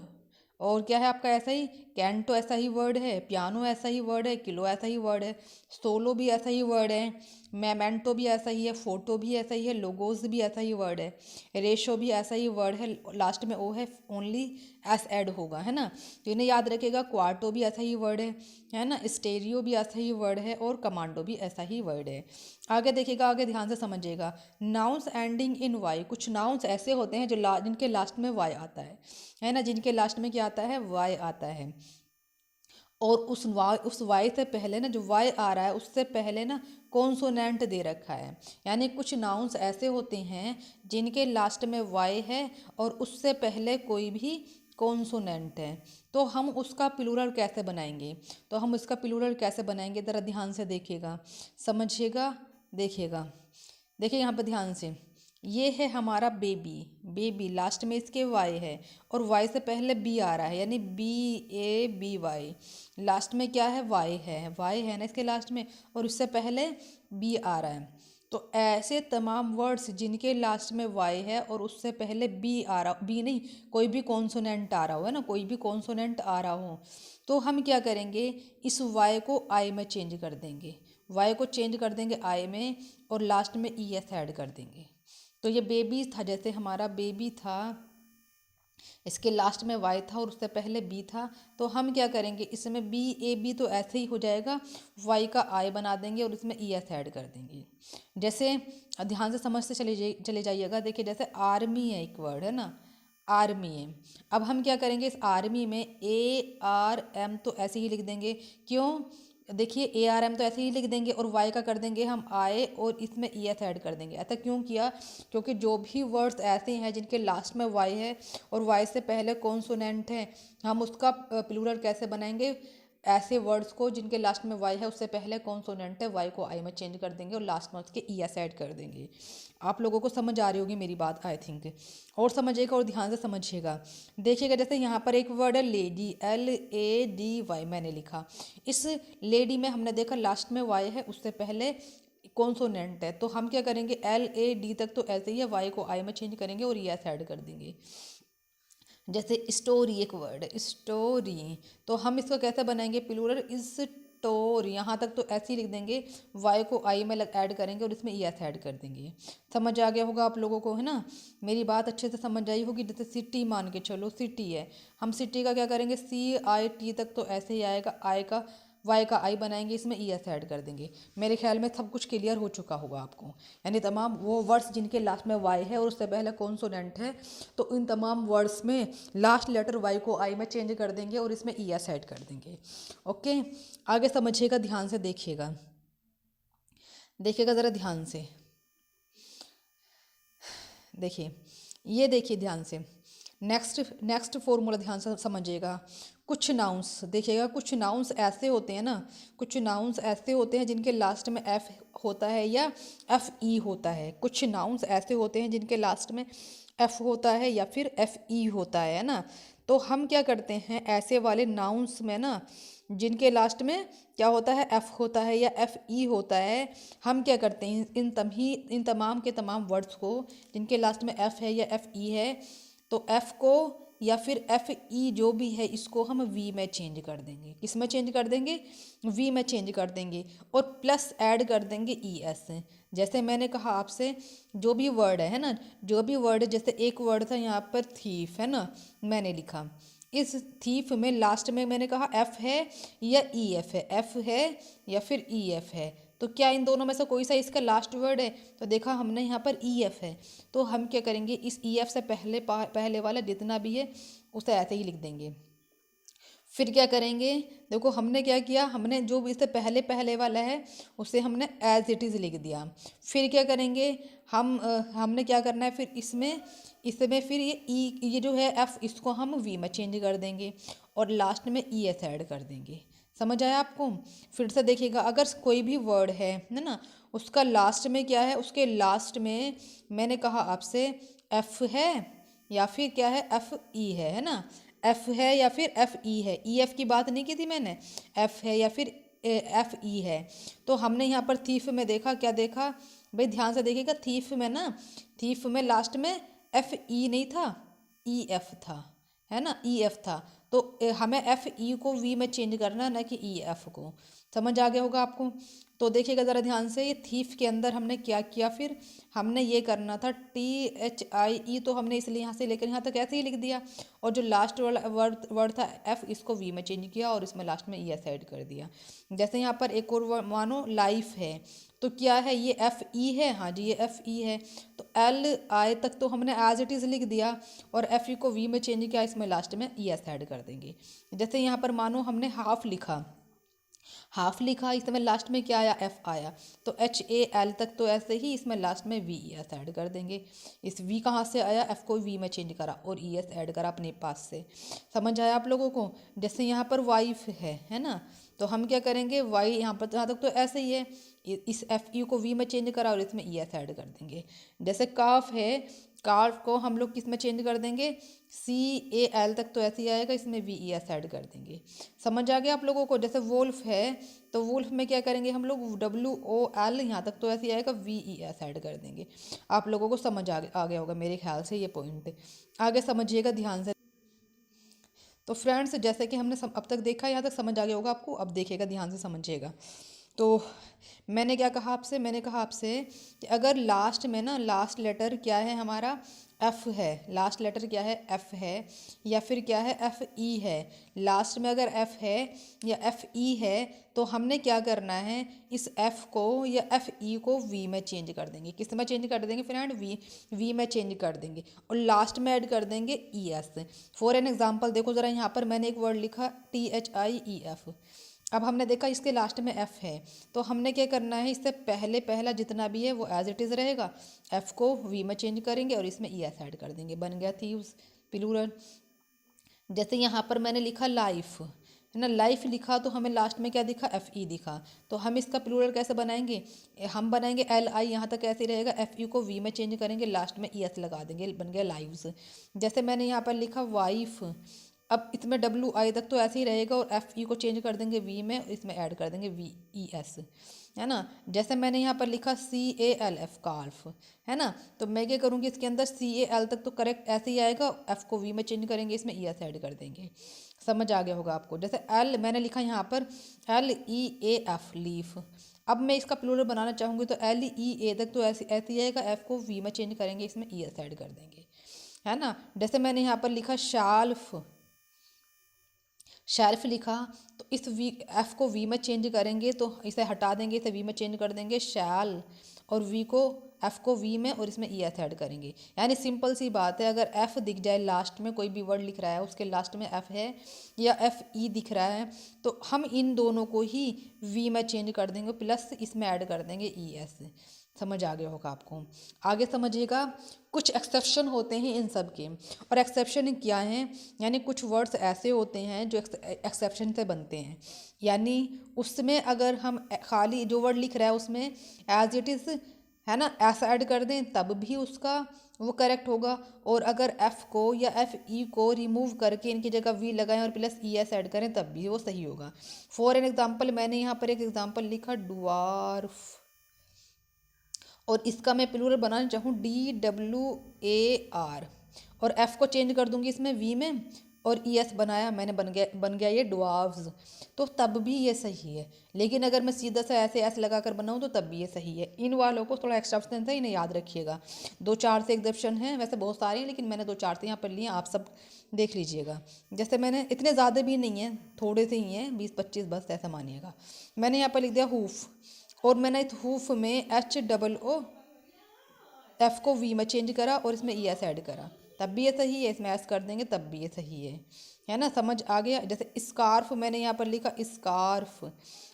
और क्या है आपका ऐसा ही, कैंटो ऐसा ही वर्ड है, पियानो ऐसा ही वर्ड है, किलो ऐसा ही वर्ड है, सोलो भी ऐसा ही वर्ड है, मेमेंटो भी ऐसा ही है, फोटो भी ऐसा ही है, लोगोस भी ऐसा ही वर्ड है, रेशो भी ऐसा ही वर्ड है, लास्ट में ओ है, ओनली एस ऐड होगा, है ना। तो इन्हें याद रखेगा। क्वार्टो भी ऐसा ही वर्ड है ना। स्टेरियो भी ऐसा ही वर्ड है और कमांडो भी ऐसा ही वर्ड है। आगे देखिएगा, आगे ध्यान से समझिएगा। नाउन्स एंडिंग इन वाई, कुछ नाउन्स ऐसे होते हैं जो जिनके लास्ट में वाई आता है ना। जिनके लास्ट में क्या आता है? वाई आता है। और उस वाई से पहले ना, जो वाई आ रहा है उससे पहले ना कॉन्सोनेंट दे रखा है। यानी कुछ नाउन्स ऐसे होते हैं जिनके लास्ट में वाई है और उससे पहले कोई भी कॉन्सोनेंट है। तो हम उसका प्लूरल कैसे बनाएंगे? ज़रा ध्यान से देखिएगा, समझिएगा, देखिएगा। देखिए यहाँ पर ध्यान से, ये है हमारा बेबी लास्ट में इसके वाई है और वाई से पहले बी आ रहा है, यानी BABY। लास्ट में क्या है? वाई है ना इसके लास्ट में, और उससे पहले बी आ रहा है। तो ऐसे तमाम वर्ड्स जिनके लास्ट में वाई है और उससे पहले बी आ रहा, बी नहीं, कोई भी कॉन्सोनेंट आ रहा हो, है ना, कोई भी कॉन्सोनेंट आ रहा हो, तो हम क्या करेंगे? इस वाई को आई में चेंज कर देंगे। आई में, और लास्ट में ES ऐड कर देंगे। तो ये बेबी था, जैसे हमारा बेबी था, इसके लास्ट में वाई था और उससे पहले बी था, तो हम क्या करेंगे? इसमें BAB तो ऐसे ही हो जाएगा, वाई का आई बना देंगे और इसमें ES ऐड कर देंगे। जैसे ध्यान से समझते चले जाइएगा। देखिए जैसे आर्मी है, एक वर्ड है ना, आर्मी है। अब हम क्या करेंगे? इस आर्मी में ARM तो ऐसे ही लिख देंगे। क्यों? देखिए ARM तो ऐसे ही लिख देंगे और वाई का कर देंगे हम आई और इसमें ES ऐड कर देंगे। ऐसा क्यों किया? क्योंकि जो भी वर्ड्स ऐसे हैं जिनके लास्ट में वाई है और वाई से पहले कॉन्सोनेंट है, हम उसका प्लूरल कैसे बनाएंगे? ऐसे वर्ड्स को जिनके लास्ट में वाई है, उससे पहले कॉन्सोनेंट है, वाई को आई में चेंज कर देंगे और लास्ट में उसके ES ऐड कर देंगे। आप लोगों को समझ आ रही होगी मेरी बात, आई थिंक। और समझिएगा और ध्यान से समझिएगा। देखिएगा जैसे यहाँ पर एक वर्ड है लेडी, LADY मैंने लिखा। इस लेडी में हमने देखा लास्ट में वाई है, उससे पहले कॉन्सोनेंट है, तो हम क्या करेंगे? LAD तक तो ऐसे ही है, वाई को आई में चेंज करेंगे और ES ऐड कर देंगे। जैसे स्टोरी, एक वर्ड स्टोरी, तो हम इसको कैसे बनाएंगे? Plural story. यहाँ तक तो ऐसे ही लिख देंगे, वाई को आई में ऐड करेंगे और इसमें ES ऐड कर देंगे। समझ आ गया होगा आप लोगों को, है ना। मेरी बात अच्छे से समझ आई होगी। जैसे सिटी मान के चलो, सिटी है, हम सिटी का क्या करेंगे? CIT तक तो ऐसे ही आएगा, वाई का आई बनाएंगे, इसमें ES ऐड कर देंगे। मेरे ख्याल में सब कुछ क्लियर हो चुका होगा आपको। यानी तमाम वो वर्ड्स जिनके लास्ट में वाई है और उससे पहले कॉन्सोनेंट है, तो इन तमाम वर्ड्स में लास्ट लेटर वाई को आई में चेंज कर देंगे और इसमें ES ऐड कर देंगे। ओके, आगे समझिएगा, ध्यान से देखिएगा ज़रा ध्यान से देखिए। ये देखिए ध्यान से, नेक्स्ट फॉर्मूला ध्यान से समझिएगा। कुछ नाउन्स देखिएगा, कुछ नाउन्स ऐसे होते हैं ना, कुछ नाउन्स ऐसे होते हैं जिनके लास्ट में F होता है या FE होता है। कुछ नाउन्स ऐसे होते हैं जिनके लास्ट में F होता है या फिर FE होता है ना। तो हम क्या करते हैं? ऐसे वाले नाउन्स में ना, जिनके लास्ट में क्या होता है? F होता है या FE होता है, हम क्या करते हैं? इन तमाम के तमाम वर्ड्स को जिनके लास्ट में F है या FE है, तो F को या फिर FE जो भी है, इसको हम V में चेंज कर देंगे। किस में चेंज कर देंगे? V में चेंज कर देंगे और प्लस ऐड कर देंगे ES। जैसे मैंने कहा आपसे, जो भी वर्ड है ना, जो भी वर्ड, जैसे एक वर्ड था यहाँ पर थीफ, है ना, मैंने लिखा। इस थीफ में लास्ट में मैंने कहा F है या EF है, F है या फिर EF है। तो क्या इन दोनों में से कोई सा इसका लास्ट वर्ड है? तो देखा हमने यहाँ पर EF है, तो हम क्या करेंगे? इस EF से पहले वाला जितना भी है उसे ऐसे ही लिख देंगे। फिर क्या करेंगे? देखो हमने क्या किया, हमने जो भी इससे पहले वाला है उसे हमने एज इट इज़ लिख दिया। फिर क्या करेंगे? हमने क्या करना है? फिर इसमें फिर ये जो है F, इसको हम V में चेंज कर देंगे और लास्ट में ES ऐड कर देंगे। समझ आया आपको? फिर से देखिएगा, अगर कोई भी वर्ड है ना, उसका लास्ट में क्या है? उसके लास्ट में मैंने कहा आपसे F है या फिर क्या है एफ ई है ना, एफ है या फिर एफ ई है, ई एफ की बात नहीं की थी मैंने, एफ है या फिर एफ ई है। तो हमने यहाँ पर थीफ में देखा, क्या देखा भाई, ध्यान से देखिएगा, थीफ में ना, थीफ में लास्ट में एफ ई नहीं था, ई एफ था, है ना, ई एफ था। तो हमें एफ ई को वी में चेंज करना है, ना कि ई एफ को। समझ आ गया होगा आपको। तो देखिएगा ज़रा ध्यान से, ये थीफ के अंदर हमने क्या किया, फिर हमने ये करना था टी एच आई ई, तो हमने इसलिए यहाँ से लेकर यहाँ तक ऐसे ही लिख दिया, और जो लास्ट वर्ड था एफ, इसको वी में चेंज किया और इसमें लास्ट में ई एस ऐड कर दिया। जैसे यहाँ पर एक और मानो लाइफ है, तो क्या है ये एफ ई है, हाँ जी ये एफ ई है, तो एल आई तक तो हमने एज इट इज़ लिख दिया और एफ ई को वी में चेंज किया, इसमें लास्ट में ई एस ऐड कर देंगे। जैसे यहाँ पर मानो हमने हाफ लिखा, हाफ लिखा, इसमें लास्ट में क्या आया, एफ आया, तो एच ए एल तक तो ऐसे ही, इसमें लास्ट में वी ई एस ऐड कर देंगे। इस वी कहाँ से आया, एफ को वी में चेंज करा और ई एस ऐड करा अपने पास से। समझ आया आप लोगों को। जैसे यहाँ पर वाइफ है ना, तो हम क्या करेंगे, वाई यहाँ पर जहाँ तक तो ऐसे ही है, इस एफ ई को वी में चेंज करा और इसमें ई एस ऐड कर देंगे। जैसे काफ है, काफ को हम लोग किस में चेंज कर देंगे, सी ए एल तक तो ऐसे ही आएगा, इसमें वी ई एस ऐड कर देंगे। समझ आ गया आप लोगों को। जैसे वोल्फ है, तो वुल्फ में क्या करेंगे हम लोग, डब्ल्यू ओ एल, यहाँ तक तो ऐसे ही आएगा, वी ई एस ऐड कर देंगे। आप लोगों को समझ आ गया होगा मेरे ख्याल से ये पॉइंट। आगे समझिएगा ध्यान से। तो फ्रेंड्स, जैसे कि हमने अब तक देखा, यहाँ तक समझ आ गया होगा आपको, अब देखिएगा ध्यान से समझिएगा। तो मैंने क्या कहा आपसे, मैंने कहा आपसे कि अगर लास्ट में ना, लास्ट लेटर क्या है हमारा, एफ़ है, लास्ट लेटर क्या है, एफ़ है, या फिर क्या है, एफ़ ई है। लास्ट में अगर एफ़ है या एफ़ ई है, तो हमने क्या करना है, इस एफ़ को या एफ़ ई को वी में चेंज कर देंगे। किस में चेंज कर देंगे फ्रेंड, वी में चेंज कर देंगे और लास्ट में ऐड कर देंगे E S. For an example देखो ज़रा, यहाँ पर मैंने एक वर्ड लिखा T H I E F. अब हमने देखा इसके लास्ट में एफ़ है, तो हमने क्या करना है, इससे पहले पहला जितना भी है वो एज इट इज़ रहेगा, एफ़ को वी में चेंज करेंगे और इसमें ई एस ऐड कर देंगे, बन गया थीव्स प्लूरल। जैसे यहाँ पर मैंने लिखा लाइफ, है ना, लाइफ लिखा, तो हमें लास्ट में क्या दिखा, एफ़ ई दिखा, तो हम इसका प्लूरल कैसे बनाएंगे, हम बनाएंगे एल आई, यहाँ तक कैसे रहेगा, एफ़ ई को वी में चेंज करेंगे, लास्ट में ई एस लगा देंगे, बन गया लाइव्स। जैसे मैंने यहाँ पर लिखा वाइफ, अब इसमें डब्ल्यू आई तक तो ऐसे ही रहेगा और एफ़ ई को चेंज कर देंगे वी में, इसमें ऐड कर देंगे वी ई एस, है ना। जैसे मैंने यहाँ पर लिखा सी ए एल एफ, काल्फ, है ना, तो मैं क्या करूँगी, इसके अंदर सी ए एल तक तो करेक्ट ऐसे ही आएगा, एफ़ को वी में चेंज करेंगे, इसमें ई एस ऐड कर देंगे। समझ आ गया होगा आपको। जैसे एल मैंने लिखा यहाँ पर L E A F, leaf, अब मैं इसका प्लूरल बनाना चाहूँगी तो एल ई ए तक तो ऐसे ऐसे ही आएगा, एफ़ को वी में चेंज करेंगे, इसमें ई एस ऐड कर देंगे, है ना। जैसे मैंने यहाँ पर लिखा शाल्फ, शेल्फ लिखा, तो इस वी एफ़ को वी में चेंज करेंगे, तो इसे हटा देंगे, इसे वी में चेंज कर देंगे शैल, और वी को एफ़ को वी में और इसमें ई एस ऐड करेंगे। यानी सिंपल सी बात है, अगर एफ़ दिख जाए लास्ट में, कोई भी वर्ड लिख रहा है उसके लास्ट में एफ़ है या एफ़ ई दिख रहा है, तो हम इन दोनों को ही वी में चेंज कर देंगे, प्लस इसमें ऐड कर देंगे ई एस। समझ आ गया होगा आपको। आगे समझिएगा, कुछ एक्सेप्शन होते हैं इन सब के, और एक्सेप्शन क्या हैं, यानी कुछ वर्ड्स ऐसे होते हैं जो एक्सेप्शन से बनते हैं, यानी उसमें अगर हम खाली जो वर्ड लिख रहा है उसमें एज इट इज़, है ना, ऐसा ऐड कर दें तब भी उसका वो करेक्ट होगा, और अगर एफ़ को या एफ़ ई को रिमूव करके इनकी जगह वी लगाएं और प्लस ई एस ऐड करें तब भी वो सही होगा। फॉर एन एग्जाम्पल, मैंने यहाँ पर एक एग्जाम्पल लिखा डवार्फ, और इसका मैं प्लूरल बनाना चाहूँ डी डब्ल्यू ए आर, और एफ़ को चेंज कर दूँगी इसमें वी में, और ई एस बनाया मैंने, बन गया ये डवार्फ्स, तो तब भी ये सही है। लेकिन अगर मैं सीधा सा ऐसे ऐसे लगा कर बनाऊँ तो तब भी ये सही है। इन वालों को थोड़ा एक्सेप्शन से ही नहीं याद रखिएगा, 2-4 से एक्सेप्शन हैं, वैसे बहुत सारे हैं लेकिन मैंने 2-4 से यहाँ पर लिए, आप सब देख लीजिएगा। जैसे मैंने, इतने ज़्यादा भी नहीं हैं, थोड़े से ही हैं, 20-25 बस, ऐसा मानिएगा। मैंने यहाँ पर लिख दिया हूफ, और मैंने इस हूफ में एच डबल ओ एफ़ को वी में चेंज करा और इसमें ई एस ऐड करा, तब भी ये सही है, इसमें एस कर देंगे तब भी ये सही है ना। समझ आ गया। जैसे स्कार्फ मैंने यहाँ पर लिखा स्कार्फ,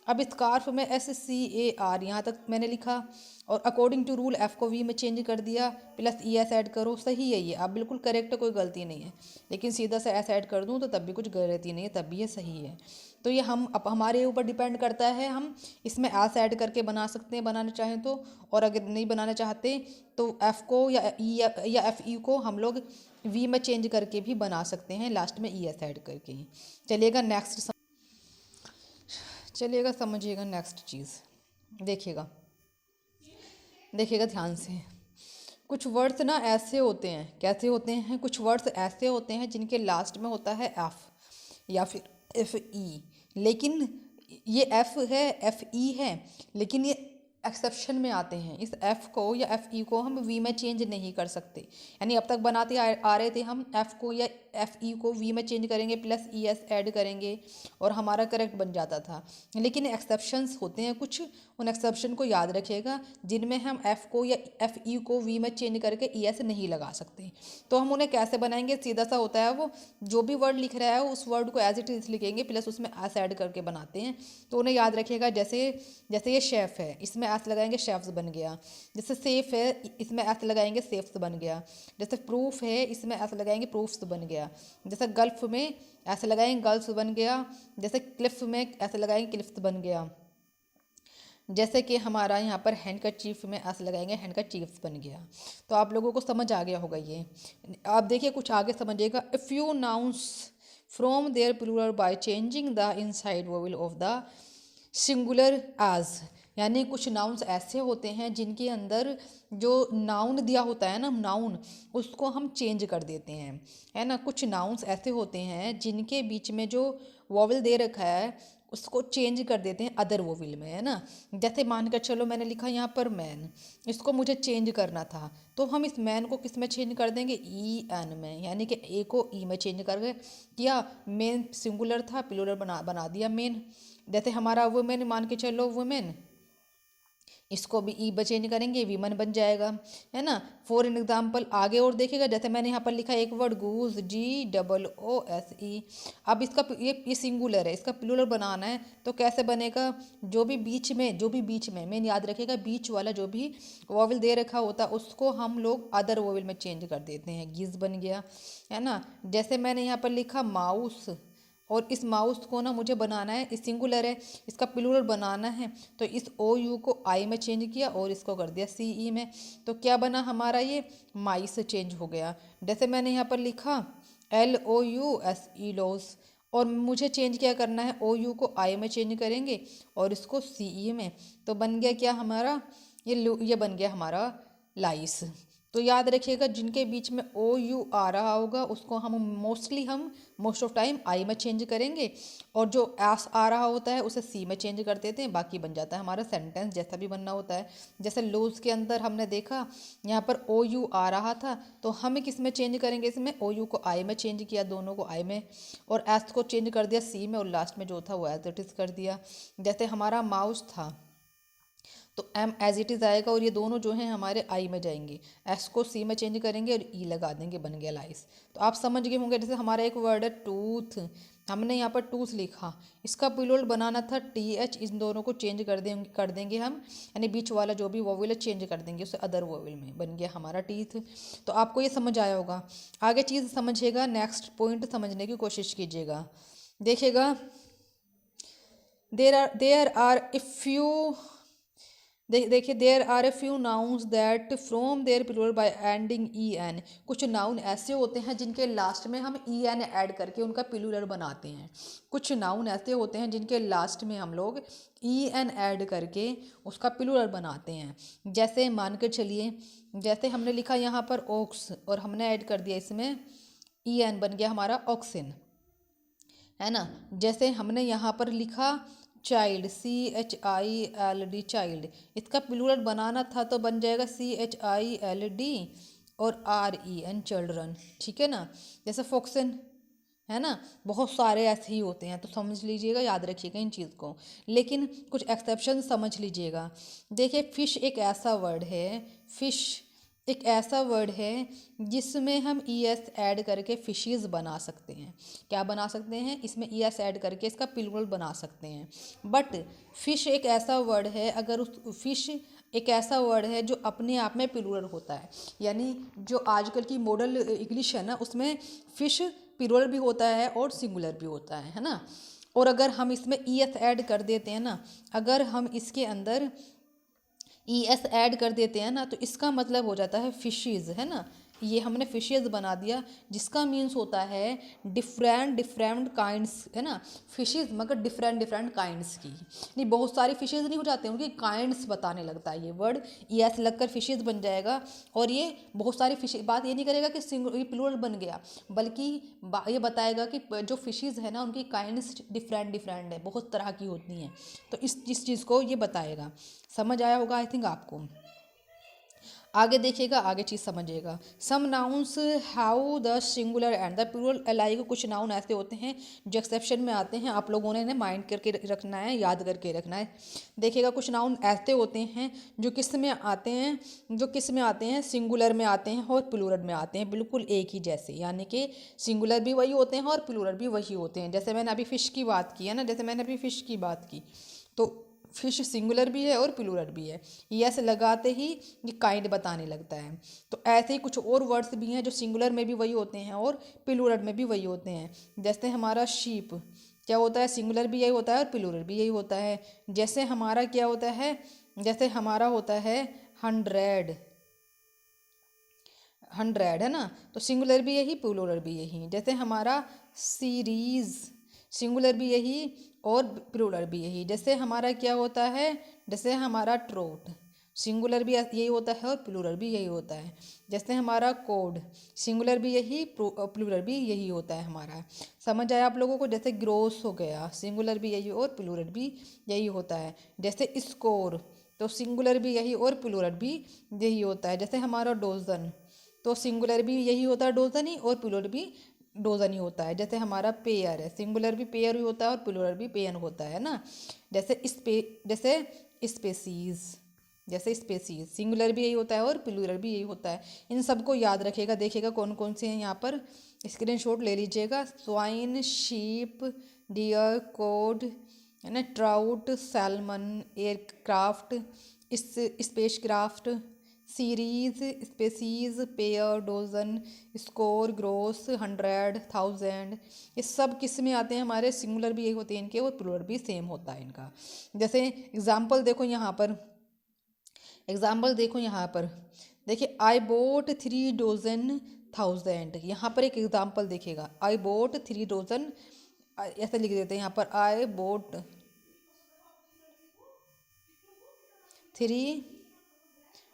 अब स्कार्फ में एस सी ए आर यहाँ तक मैंने लिखा, और अकॉर्डिंग टू रूल एफ़ को वी में चेंज कर दिया, प्लस ई एस ऐड करो, सही है ये, अब बिल्कुल करेक्ट है, कोई गलती नहीं है। लेकिन सीधा से एस ऐड कर दूँ तो तब भी कुछ गलती नहीं है, तब भी ये सही है। तो ये हम अब हमारे ऊपर डिपेंड करता है, हम इसमें एस ऐड करके बना सकते हैं बनाना चाहें तो, और अगर नहीं बनाना चाहते तो एफ़ को या ई या एफ़ ई को हम लोग वी में चेंज करके भी बना सकते हैं, लास्ट में ई एस ऐड करके ही। चलिएगा नेक्स्ट, चलिएगा समझिएगा नेक्स्ट चीज़। देखिएगा देखिएगा ध्यान से, कुछ वर्ड्स ना ऐसे होते हैं, कैसे होते हैं, कुछ वर्ड्स ऐसे होते हैं जिनके लास्ट में होता है एफ या फिर एफ ई, लेकिन ये एफ है, एफ ई है, लेकिन ये एक्सेप्शन में आते हैं। इस एफ़ को या एफ़ ई को हम वी में चेंज नहीं कर सकते, यानी अब तक बनाते आ रहे थे हम एफ़ को या एफ़ ई को वी में चेंज करेंगे प्लस ई एस ऐड करेंगे और हमारा करेक्ट बन जाता था। लेकिन एक्सेप्शंस होते हैं कुछ, उन एक्सेप्शन को याद रखिएगा जिनमें हम एफ़ को या एफ़ ई को वी में चेंज करके ई एस नहीं लगा सकते। तो हम उन्हें कैसे बनाएंगे, सीधा सा होता है, वो जो भी वर्ड लिख रहा है उस वर्ड को एज इट इज़ लिखेंगे प्लस उसमें एस ऐड करके बनाते हैं। तो उन्हें याद रखिएगा, जैसे ये शेफ़ है, इसमें एस लगाएंगे शेफ्स बन गया। जैसे सेफ है, इसमें एस लगाएंगे सेफ्स बन गया। जैसे प्रूफ है, इसमें एस लगाएंगे प्रूफ्स बन गया। जैसे गल्फ में ऐसे लगाएंगे गल्फ्स बन गया। जैसे क्लिफ में ऐसे लगाएंगे क्लिफ्स बन गया। जैसे कि हमारा यहाँ पर हैंडकरचीफ में ऐसे लगाएंगे हैंडकरचीफ्स बन गया। तो आप लोगों को समझ आ गया होगा ये। आप देखिए कुछ आगे समझिएगा, a few nouns from their plural by changing the inside vowel of the singular as, यानी कुछ नाउन्स ऐसे होते हैं जिनके अंदर जो नाउन दिया होता है ना, नाउन, उसको हम चेंज कर देते हैं, है ना। कुछ नाउन्स ऐसे होते हैं जिनके बीच में जो वोवेल दे रखा है उसको चेंज कर देते हैं अदर वोवेल में, है ना। जैसे मानकर चलो मैंने लिखा यहाँ पर मैन, इसको मुझे चेंज करना था, तो हम इस मैन को किस में चेंज कर देंगे, ई एन में, यानी कि ए को ई में चेंज कर किया। मेन सिंगुलर था, प्लूरल बना दिया मेन। जैसे हमारा वुमेन, मान के चलो वुमेन, इसको भी ई चेंज करेंगे, वीमन बन जाएगा, है ना। फॉर एन एग्जाम्पल आगे और देखिएगा, जैसे मैंने यहाँ पर लिखा एक वर्ड गूज, GOOSE। अब इसका ये सिंगुलर है, इसका प्लूरल बनाना है तो कैसे बनेगा, जो भी बीच में मेन याद रखिएगा, बीच वाला जो भी वोवेल दे रखा होता है उसको हम लोग अदर वोवेल में चेंज कर देते हैं, गिज बन गया, है ना। जैसे मैंने यहाँ पर लिखा माउस, और इस माउस को ना मुझे बनाना है, इस सिंगुलर है, इसका प्लूरल बनाना है, तो इस OU को आई में चेंज किया और इसको कर दिया CE में, तो क्या बना हमारा, ये माइस चेंज हो गया। जैसे मैंने यहाँ पर लिखा LOUSE लॉस, और मुझे चेंज क्या करना है, OU को आई में चेंज करेंगे और इसको CE में, तो बन गया क्या हमारा, ये बन गया हमारा लाइस। तो याद रखिएगा जिनके बीच में OU आ रहा होगा उसको हम मोस्ट ऑफ टाइम आई में चेंज करेंगे, और जो एस आ रहा होता है उसे सी में चेंज कर देते हैं, बाकी बन जाता है हमारा सेंटेंस जैसा भी बनना होता है। जैसे लूज के अंदर हमने देखा यहाँ पर OU आ रहा था, तो हम किस में चेंज करेंगे, इसमें OU को आई में चेंज किया, दोनों को आई में, और एस को चेंज कर दिया सी में, और लास्ट में जो था वो एज इट इज़ कर दिया। जैसे हमारा माउस था तो M एज इट इज़ आएगा, और ये दोनों जो हैं हमारे आई में जाएंगे, एस को सी में चेंज करेंगे और ई लगा देंगे, बन गया लाइस। तो आप समझ गए होंगे। जैसे हमारा एक वर्ड है टूथ, हमने यहाँ पर टूथ लिखा, इसका प्लूरल बनाना था TH, इन दोनों को चेंज कर देंगे हम, यानी बीच वाला जो भी वोवेल है चेंज कर देंगे उसे अदर वोवेल में, बन गया हमारा टीथ। तो आपको ये समझ आया होगा। आगे चीज़ समझिएगा, नेक्स्ट पॉइंट समझने की कोशिश कीजिएगा। देखिएगा, देयर आर ए फ्यू, देखिए there are a few nouns that from their plural by ending EN, कुछ नाउन ऐसे होते हैं जिनके लास्ट में हम EN ऐड करके उनका प्लूरल बनाते हैं। कुछ नाउन ऐसे होते हैं जिनके लास्ट में हम लोग EN ऐड करके उसका प्लूरल बनाते हैं। जैसे मान कर चलिए, जैसे हमने लिखा यहाँ पर ऑक्स, और हमने ऐड कर दिया इसमें EN, बन गया हमारा ऑक्सिन, है ना। जैसे हमने यहाँ पर लिखा चाइल्ड, CHILD चाइल्ड, इसका प्लूरल बनाना था तो बन जाएगा CHILD और REN चिल्ड्रन, ठीक है ना। जैसे फॉक्सन, है ना, बहुत सारे ऐसे ही होते हैं, तो समझ लीजिएगा, याद रखिएगा इन चीज़ को। लेकिन कुछ एक्सेप्शन समझ लीजिएगा। देखिए फिश एक ऐसा वर्ड है, फिश एक ऐसा वर्ड है जिसमें हम ES ऐड करके फिशेस बना सकते हैं। क्या बना सकते हैं, इसमें ES ऐड करके इसका प्लूरल बना सकते हैं। बट फिश एक ऐसा वर्ड है, अगर उस फिश एक ऐसा वर्ड है जो अपने आप में प्लूरल होता है, यानी जो आजकल की मॉडल इंग्लिश है ना उसमें फिश प्लूरल भी होता है और सिंगुलर भी होता है ना। और अगर हम इसमें ES ऐड कर देते हैं ना, अगर हम इसके अंदर ES ऐड कर देते हैं ना, तो इसका मतलब हो जाता है फिशेस, है ना, ये हमने फिशेज बना दिया, जिसका मीन्स होता है डिफरेंट डिफरेंट काइंड्स, है ना, फिशेज मगर डिफरेंट डिफरेंट काइंड्स की, नहीं बहुत सारी फिशेज नहीं हो जाते, उनकी काइंड्स बताने लगता है ये वर्ड, ये ऐसे लगकर फिशेज बन जाएगा। और ये बहुत सारी फिश, बात ये नहीं करेगा कि ये प्लूरल बन गया, बल्कि ये बताएगा कि जो फिशेज है ना उनकी काइंड्स डिफरेंट डिफरेंट है, बहुत तरह की होती हैं। तो इस चीज़ को ये बताएगा। समझ आया होगा आई थिंक आपको। आगे देखिएगा, आगे चीज़ समझिएगा। Some nouns how the singular and the plural alike, कुछ नाउन ऐसे होते हैं जो एक्सेप्शन में आते हैं, आप लोगों ने इन्हें माइंड करके रखना है, याद करके रखना है। देखिएगा कुछ नाउन ऐसे होते हैं जो किस में आते हैं, सिंगुलर में आते हैं और प्लूरल में आते हैं, बिल्कुल एक ही जैसे, यानी कि सिंगुलर भी वही होते हैं और प्लूरल भी वही होते हैं। जैसे मैंने अभी फ़िश की बात की है ना, तो फिश सिंगुलर भी है और प्लूरल भी है, ये ऐसे लगाते ही ये काइंड बताने लगता है। तो ऐसे ही कुछ और वर्ड्स भी हैं जो सिंगुलर में भी वही होते हैं और प्लूरल में भी वही होते हैं। जैसे हमारा शीप क्या होता है, सिंगुलर भी यही होता है और प्लूरल भी यही होता है। जैसे हमारा क्या होता है, जैसे हमारा होता है हंड्रेड, है ना, तो सिंगुलर भी यही प्लूरल भी यही। जैसे हमारा सीरीज, सिंगुलर भी यही और प्लूरल भी यही। जैसे हमारा क्या होता है, जैसे हमारा ट्रोट, सिंगुलर भी यही होता है और प्लूरल भी यही होता है। जैसे हमारा कोड, सिंगुलर भी यही प्लूरल भी यही होता है हमारा। समझ आया आप लोगों को। जैसे ग्रोस हो गया, सिंगुलर भी यही और प्लूरल भी यही होता है। जैसे स्कोर, तो सिंगुलर भी यही और प्लूरल भी यही होता है। जैसे हमारा डोजन, तो सिंगुलर भी यही होता है डोजन ही और प्लूरल भी डोजन ही होता है। जैसे हमारा पेयर है, सिंगुलर भी पेयर ही होता है और प्लूरल भी पेयन होता है ना। जैसे स्पेसीज, सिंगुलर भी यही होता है और प्लूरल भी यही होता है। इन सबको याद रखिएगा। देखिएगा कौन कौन से हैं, यहाँ पर स्क्रीनशॉट ले लीजिएगा। स्वाइन, शीप, डियर, कोड, है ना, trout, salmon, aircraft, spacecraft, series, species, pair, dozen, score, gross, hundred, thousand, ये सब किस में आते हैं हमारे, सिंगुलर भी यही होते हैं इनके और प्लूरल भी सेम होता है इनका। जैसे एग्जाम्पल देखो यहाँ पर, देखिए आई बोट 3 डोजन थाउजेंड, यहाँ पर एक एग्जाम्पल देखिएगा, आई बोट 3 डोजन, ऐसे लिख देते हैं यहाँ पर, आई बोट 3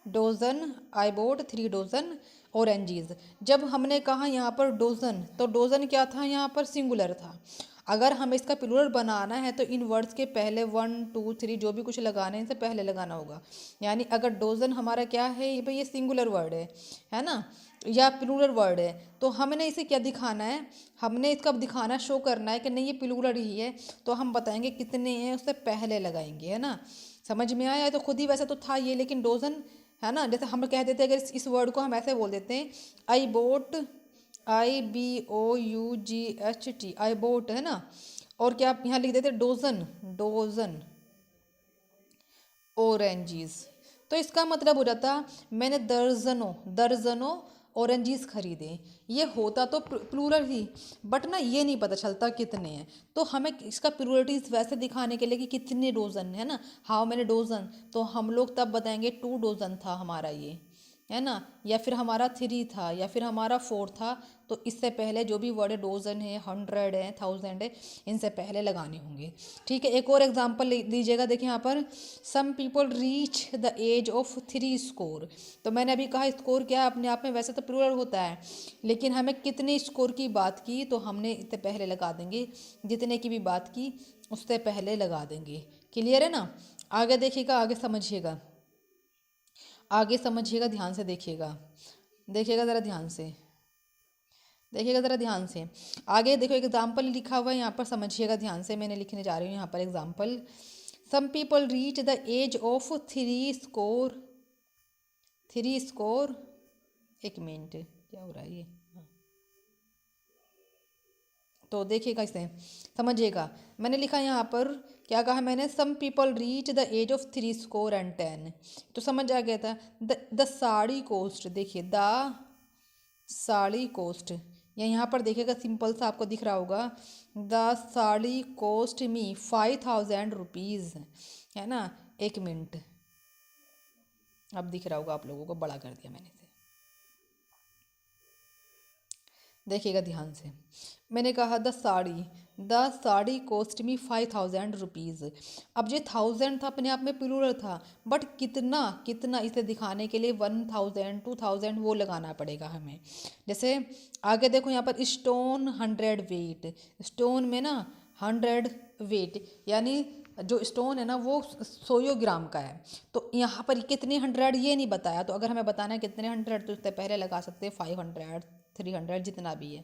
डोजन, आई बोट 3 डोजन ऑरेंजीज। जब हमने कहा यहाँ पर डोजन, तो डोजन क्या था, यहाँ पर सिंगुलर था। अगर हमें इसका प्लूरल बनाना है तो इन वर्ड्स के पहले 1 2 3 जो भी कुछ लगाने हैं इनसे पहले लगाना होगा। यानी अगर डोजन हमारा क्या है, ये भाई ये सिंगुलर वर्ड है ना, या प्लूरल वर्ड है, तो हमने इसे क्या दिखाना है, हमने इसका दिखाना शो करना है कि नहीं ये प्लूरल ही है, तो हम बताएंगे कितने हैं उससे पहले लगाएंगे, है ना। समझ में आया। तो खुद ही वैसे तो था ये, लेकिन डोजन है ना, जैसे हम कह देते हैं, अगर इस वर्ड को हम ऐसे बोल देते हैं, आई बोट, IBOUGHT, आई बोट, है ना, और क्या आप यहाँ लिख देते डोजन, ऑरेंजीज, तो इसका मतलब हो जाता मैंने दर्जनों ऑरेंजीज खरीदे। ये होता तो प्लूरल ही, बट ना ये नहीं पता चलता कितने हैं, तो हमें इसका प्लूरलिटीज वैसे दिखाने के लिए कि कितने डोजन, है ना, हाउ मैनी डोजन, तो हम लोग तब बताएंगे 2 डोजन था हमारा ये, है ना, या फिर हमारा 3 था, या फिर हमारा 4 था। तो इससे पहले जो भी वर्ड है, डोजन है, 100 है, 1000 है, इनसे पहले लगाने होंगे। ठीक है, एक और एग्जांपल लीजिएगा। देखिए यहाँ पर, some people reach the age of 3 score, तो मैंने अभी कहा स्कोर क्या है अपने आप में, वैसे तो प्लूरल होता है, लेकिन हमें कितने स्कोर की बात की तो हमने इससे पहले लगा देंगे, जितने की भी बात की उससे पहले लगा देंगे। क्लियर है ना। आगे देखिएगा, आगे समझिएगा, ध्यान से देखिएगा ज़रा ध्यान से। आगे देखो एग्जाम्पल लिखा हुआ है यहाँ पर, समझिएगा ध्यान से, मैंने लिखने जा रही हूँ यहाँ पर example. Some people reach the age of 3 score, एक मिनट क्या हो रहा है ये, तो देखिएगा इसे समझिएगा। मैंने लिखा यहाँ पर, क्या कहा मैंने, some people reach the age of 3 score and 10, तो समझ आ गया था। द साड़ी कोस्ट, देखिए द साड़ी कोस्ट, या यहाँ पर देखिएगा सिंपल सा आपको दिख रहा होगा, the sari cost me 5000 rupees, है ना। एक मिनट, अब दिख रहा होगा आप लोगों को, बड़ा कर दिया मैंने इसे, देखिएगा ध्यान से। मैंने कहा the sari cost me 5000 rupees. अब ये 1000 था, अपने आप में प्लूरल था, बट कितना कितना इसे दिखाने के लिए 1000 2000 वो लगाना पड़ेगा हमें। जैसे आगे देखो यहाँ पर स्टोन 100 वेट, स्टोन में ना 100 वेट, यानी जो स्टोन है ना वो 100 ग्राम का है। तो यहाँ पर कितने 100 ये नहीं बताया, तो अगर हमें बताना है कितने 100 तो उससे पहले लगा सकते हैं 500 300 जितना भी है।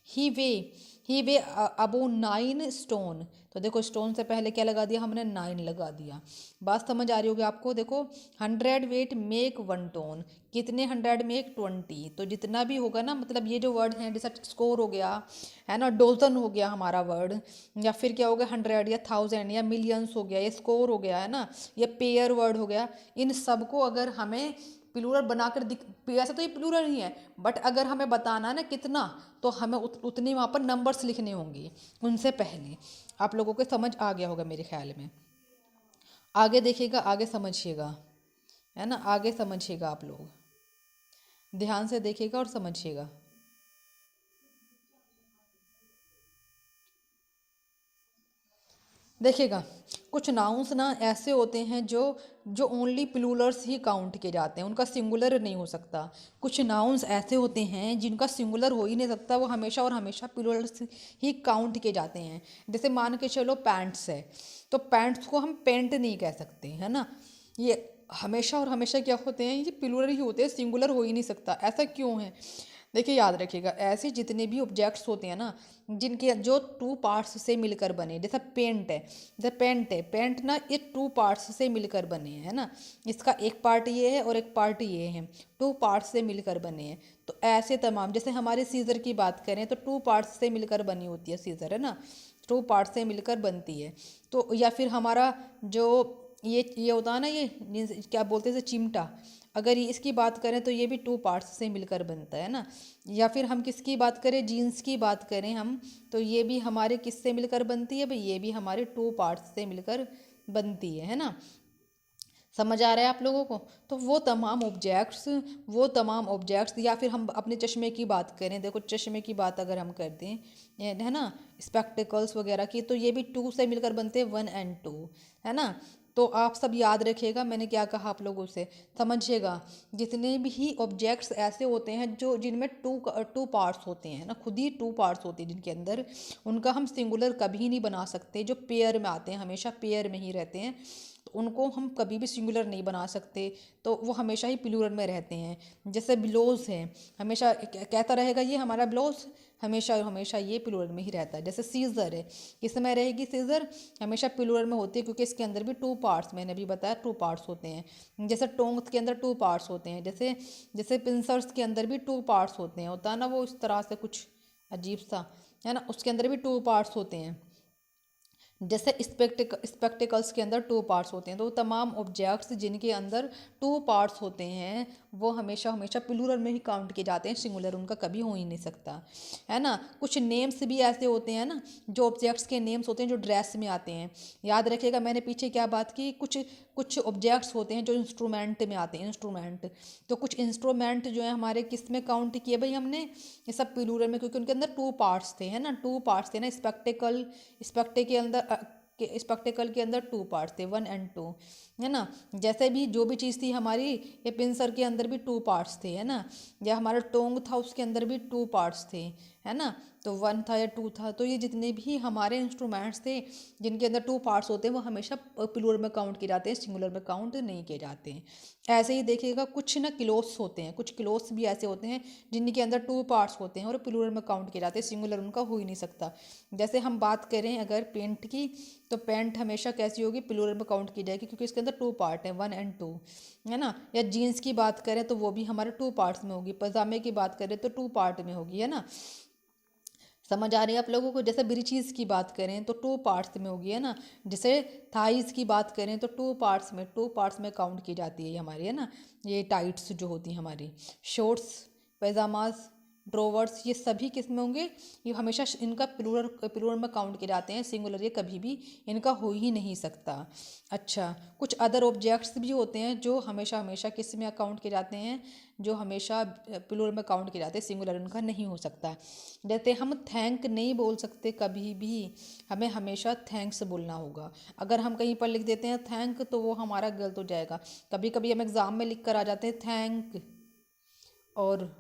ही वे ही वे अबो 9 स्टोन। तो देखो स्टोन से पहले क्या लगा दिया हमने, 9 लगा दिया। बात समझ आ रही होगी आपको। देखो 100 वेट मेक 1 टोन, कितने 100 मेक 20। तो जितना भी होगा ना, मतलब ये जो वर्ड है जैसा स्कोर हो गया है ना, डोजन हो गया हमारा वर्ड, या फिर क्या हो गया 100 या 1000 या मिलियंस हो गया, ये स्कोर हो गया है ना, ये पेयर वर्ड हो गया। इन सबको अगर हमें प्लूरल बनाकर ऐसा तो ये प्लूरल ही है, बट अगर हमें बताना है ना कितना, तो हमें उतनी वहाँ पर नंबर्स लिखने होंगे उनसे पहले। आप लोगों को समझ आ गया होगा मेरे ख्याल में। आगे देखिएगा, आगे समझिएगा, है ना, आगे समझिएगा, आप लोग ध्यान से देखिएगा और समझिएगा। देखिएगा कुछ नाउन्स ना ऐसे होते हैं जो जो ओनली प्लूरल्स ही काउंट किए जाते हैं, उनका सिंगुलर नहीं हो सकता। कुछ नाउन्स ऐसे होते हैं जिनका सिंगुलर हो ही नहीं सकता, वो हमेशा और हमेशा प्लूरल्स ही काउंट किए जाते हैं। जैसे मान के चलो पैंट्स है, तो पैंट्स को हम पेंट नहीं कह सकते, है ना। ये हमेशा और हमेशा क्या होते हैं, ये प्लूरल ही होते हैं, सिंगुलर हो ही नहीं सकता। ऐसा क्यों है? देखिए याद रखिएगा, ऐसे जितने भी ऑब्जेक्ट्स होते हैं ना, जिनके जो 2 पार्ट्स से मिलकर बने, जैसा पेंट है, जैसे पेंट है, पेंट ना ये 2 पार्ट्स से मिलकर बने हैं, है ना। इसका एक पार्ट ये है और एक पार्ट ये है, 2 पार्ट्स से मिलकर बने हैं। तो ऐसे तमाम, जैसे हमारे सीज़र की बात करें तो 2 पार्ट्स से मिलकर बनी होती है सीज़र, है ना, 2 पार्ट्स से मिलकर बनती है। तो या फिर हमारा जो ये होता है ना, ये क्या बोलते हैं, जैसे चिमटा, अगर ये इसकी बात करें तो ये भी 2 पार्ट्स से मिलकर बनता है ना। या फिर हम किसकी बात करें, जीन्स की बात करें हम, तो ये भी हमारे किससे मिलकर बनती है भाई, ये भी हमारे 2 पार्ट्स से मिलकर बनती है ना। समझ आ रहा है आप लोगों को? तो वो तमाम ऑब्जेक्ट्स या फिर हम अपने चश्मे की बात करें, देखो चश्मे की बात अगर हम कर दें, है ना, स्पेक्टिकल्स वगैरह की, तो ये भी 2 से मिलकर बनते हैं, 1 और 2, है ना। तो आप सब याद रखिएगा मैंने क्या कहा आप लोगों से, समझिएगा। जितने भी ऑब्जेक्ट्स ऐसे होते हैं जो जिनमें टू पार्ट्स होते हैं ना, खुद ही 2 पार्ट्स होते हैं जिनके अंदर, उनका हम सिंगुलर कभी नहीं बना सकते। जो पेयर में आते हैं, हमेशा पेयर में ही रहते हैं, तो उनको हम कभी भी सिंगुलर नहीं बना सकते, तो वो हमेशा ही प्लूरल में रहते हैं। जैसे ब्लाउज़ है, हमेशा कहता रहेगा ये हमारा ब्लाउज़, हमेशा और हमेशा ये प्लूरल में ही रहता है। जैसे सीज़र है, किसमें रहेगी सीज़र, हमेशा प्लूरल में होती है, क्योंकि इसके अंदर भी 2 पार्ट्स, मैंने अभी बताया 2 पार्ट्स होते हैं। जैसे टोंग्स के अंदर 2 पार्ट्स होते हैं, जैसे जैसे पिंसर्स के अंदर भी 2 पार्ट्स होते हैं, होता है ना वो इस तरह से कुछ अजीब सा, है ना, उसके अंदर भी 2 पार्ट्स होते हैं। जैसे स्पेक्टिकल्स के अंदर 2 पार्ट्स होते हैं। तो तमाम ऑब्जेक्ट्स जिनके अंदर 2 पार्ट्स होते हैं वो हमेशा हमेशा प्लूरल में ही काउंट किए जाते हैं, सिंगुलर उनका कभी हो ही नहीं सकता, है ना। कुछ नेम्स भी ऐसे होते हैं ना, जो ऑब्जेक्ट्स के नेम्स होते हैं जो ड्रेस में आते हैं। याद रखिएगा मैंने पीछे क्या बात की, कुछ कुछ ऑब्जेक्ट्स होते हैं जो इंस्ट्रूमेंट में आते हैं, इंस्ट्रूमेंट। तो कुछ इंस्ट्रूमेंट जो है हमारे किस में काउंट किए भाई हमने, ये सब प्लूरल में, क्योंकि उनके अंदर 2 पार्ट्स थे, है ना, 2 पार्ट्स थे ना। स्पेक्टिकल के अंदर 2 पार्ट्स थे, 1 और 2, है ना। जैसे भी जो भी चीज़ थी हमारी, ये पिंसर के अंदर भी 2 पार्ट्स थे, है ना। या हमारा टोंग था उसके अंदर भी 2 पार्ट्स थे, है ना। तो 1 था या 2 था, तो ये जितने भी हमारे इंस्ट्रूमेंट्स थे जिनके अंदर 2 पार्ट्स होते हैं वो हमेशा प्लूरल में काउंट किए जाते हैं, सिंगुलर में काउंट नहीं किए जाते हैं। ऐसे ही देखिएगा कुछ ना क्लोथ्स होते हैं, कुछ क्लोथ्स भी ऐसे होते हैं जिनके अंदर 2 पार्ट्स होते हैं और प्लूरल में काउंट किए जाते हैं, सिंगुलर उनका हो ही नहीं सकता। जैसे हम बात करें अगर पेंट की, तो पेंट हमेशा कैसी होगी, प्लूरल में काउंट की जाएगी, क्योंकि इसके अंदर 2 पार्ट हैं, 1 और 2, है ना। या जीन्स की बात करें तो वो भी हमारे 2 पार्ट्स में होगी, पजामे की बात करें तो 2 पार्ट में होगी, है ना। समझ आ रही है आप लोगों को? जैसे ब्रीचीज़ की बात करें तो 2 पार्ट्स में होगी, है ना। जैसे थाइज़ की बात करें तो 2 पार्ट्स में काउंट की जाती है ये हमारी, है ना। ये टाइट्स जो होती हैं हमारी, शॉर्ट्स, पैजामाज, ड्रोवर्स, ये सभी किस में होंगे, ये हमेशा इनका प्लूरल में काउंट किए जाते हैं, सिंगुलर ये कभी भी इनका हो ही नहीं सकता। अच्छा, कुछ अदर ऑब्जेक्ट्स भी होते हैं जो हमेशा हमेशा किस में काउंट किए जाते हैं, जो हमेशा प्लूरल में काउंट किए जाते हैं, सिंगुलर उनका नहीं हो सकता। जैसे हम थैंक नहीं बोल सकते कभी भी, हमें हमेशा थैंक्स बोलना होगा। अगर हम कहीं पर लिख देते हैं थैंक तो वो हमारा गलत हो जाएगा। कभी कभी हम एग्ज़ाम में लिख कर आ जाते हैं थैंक, और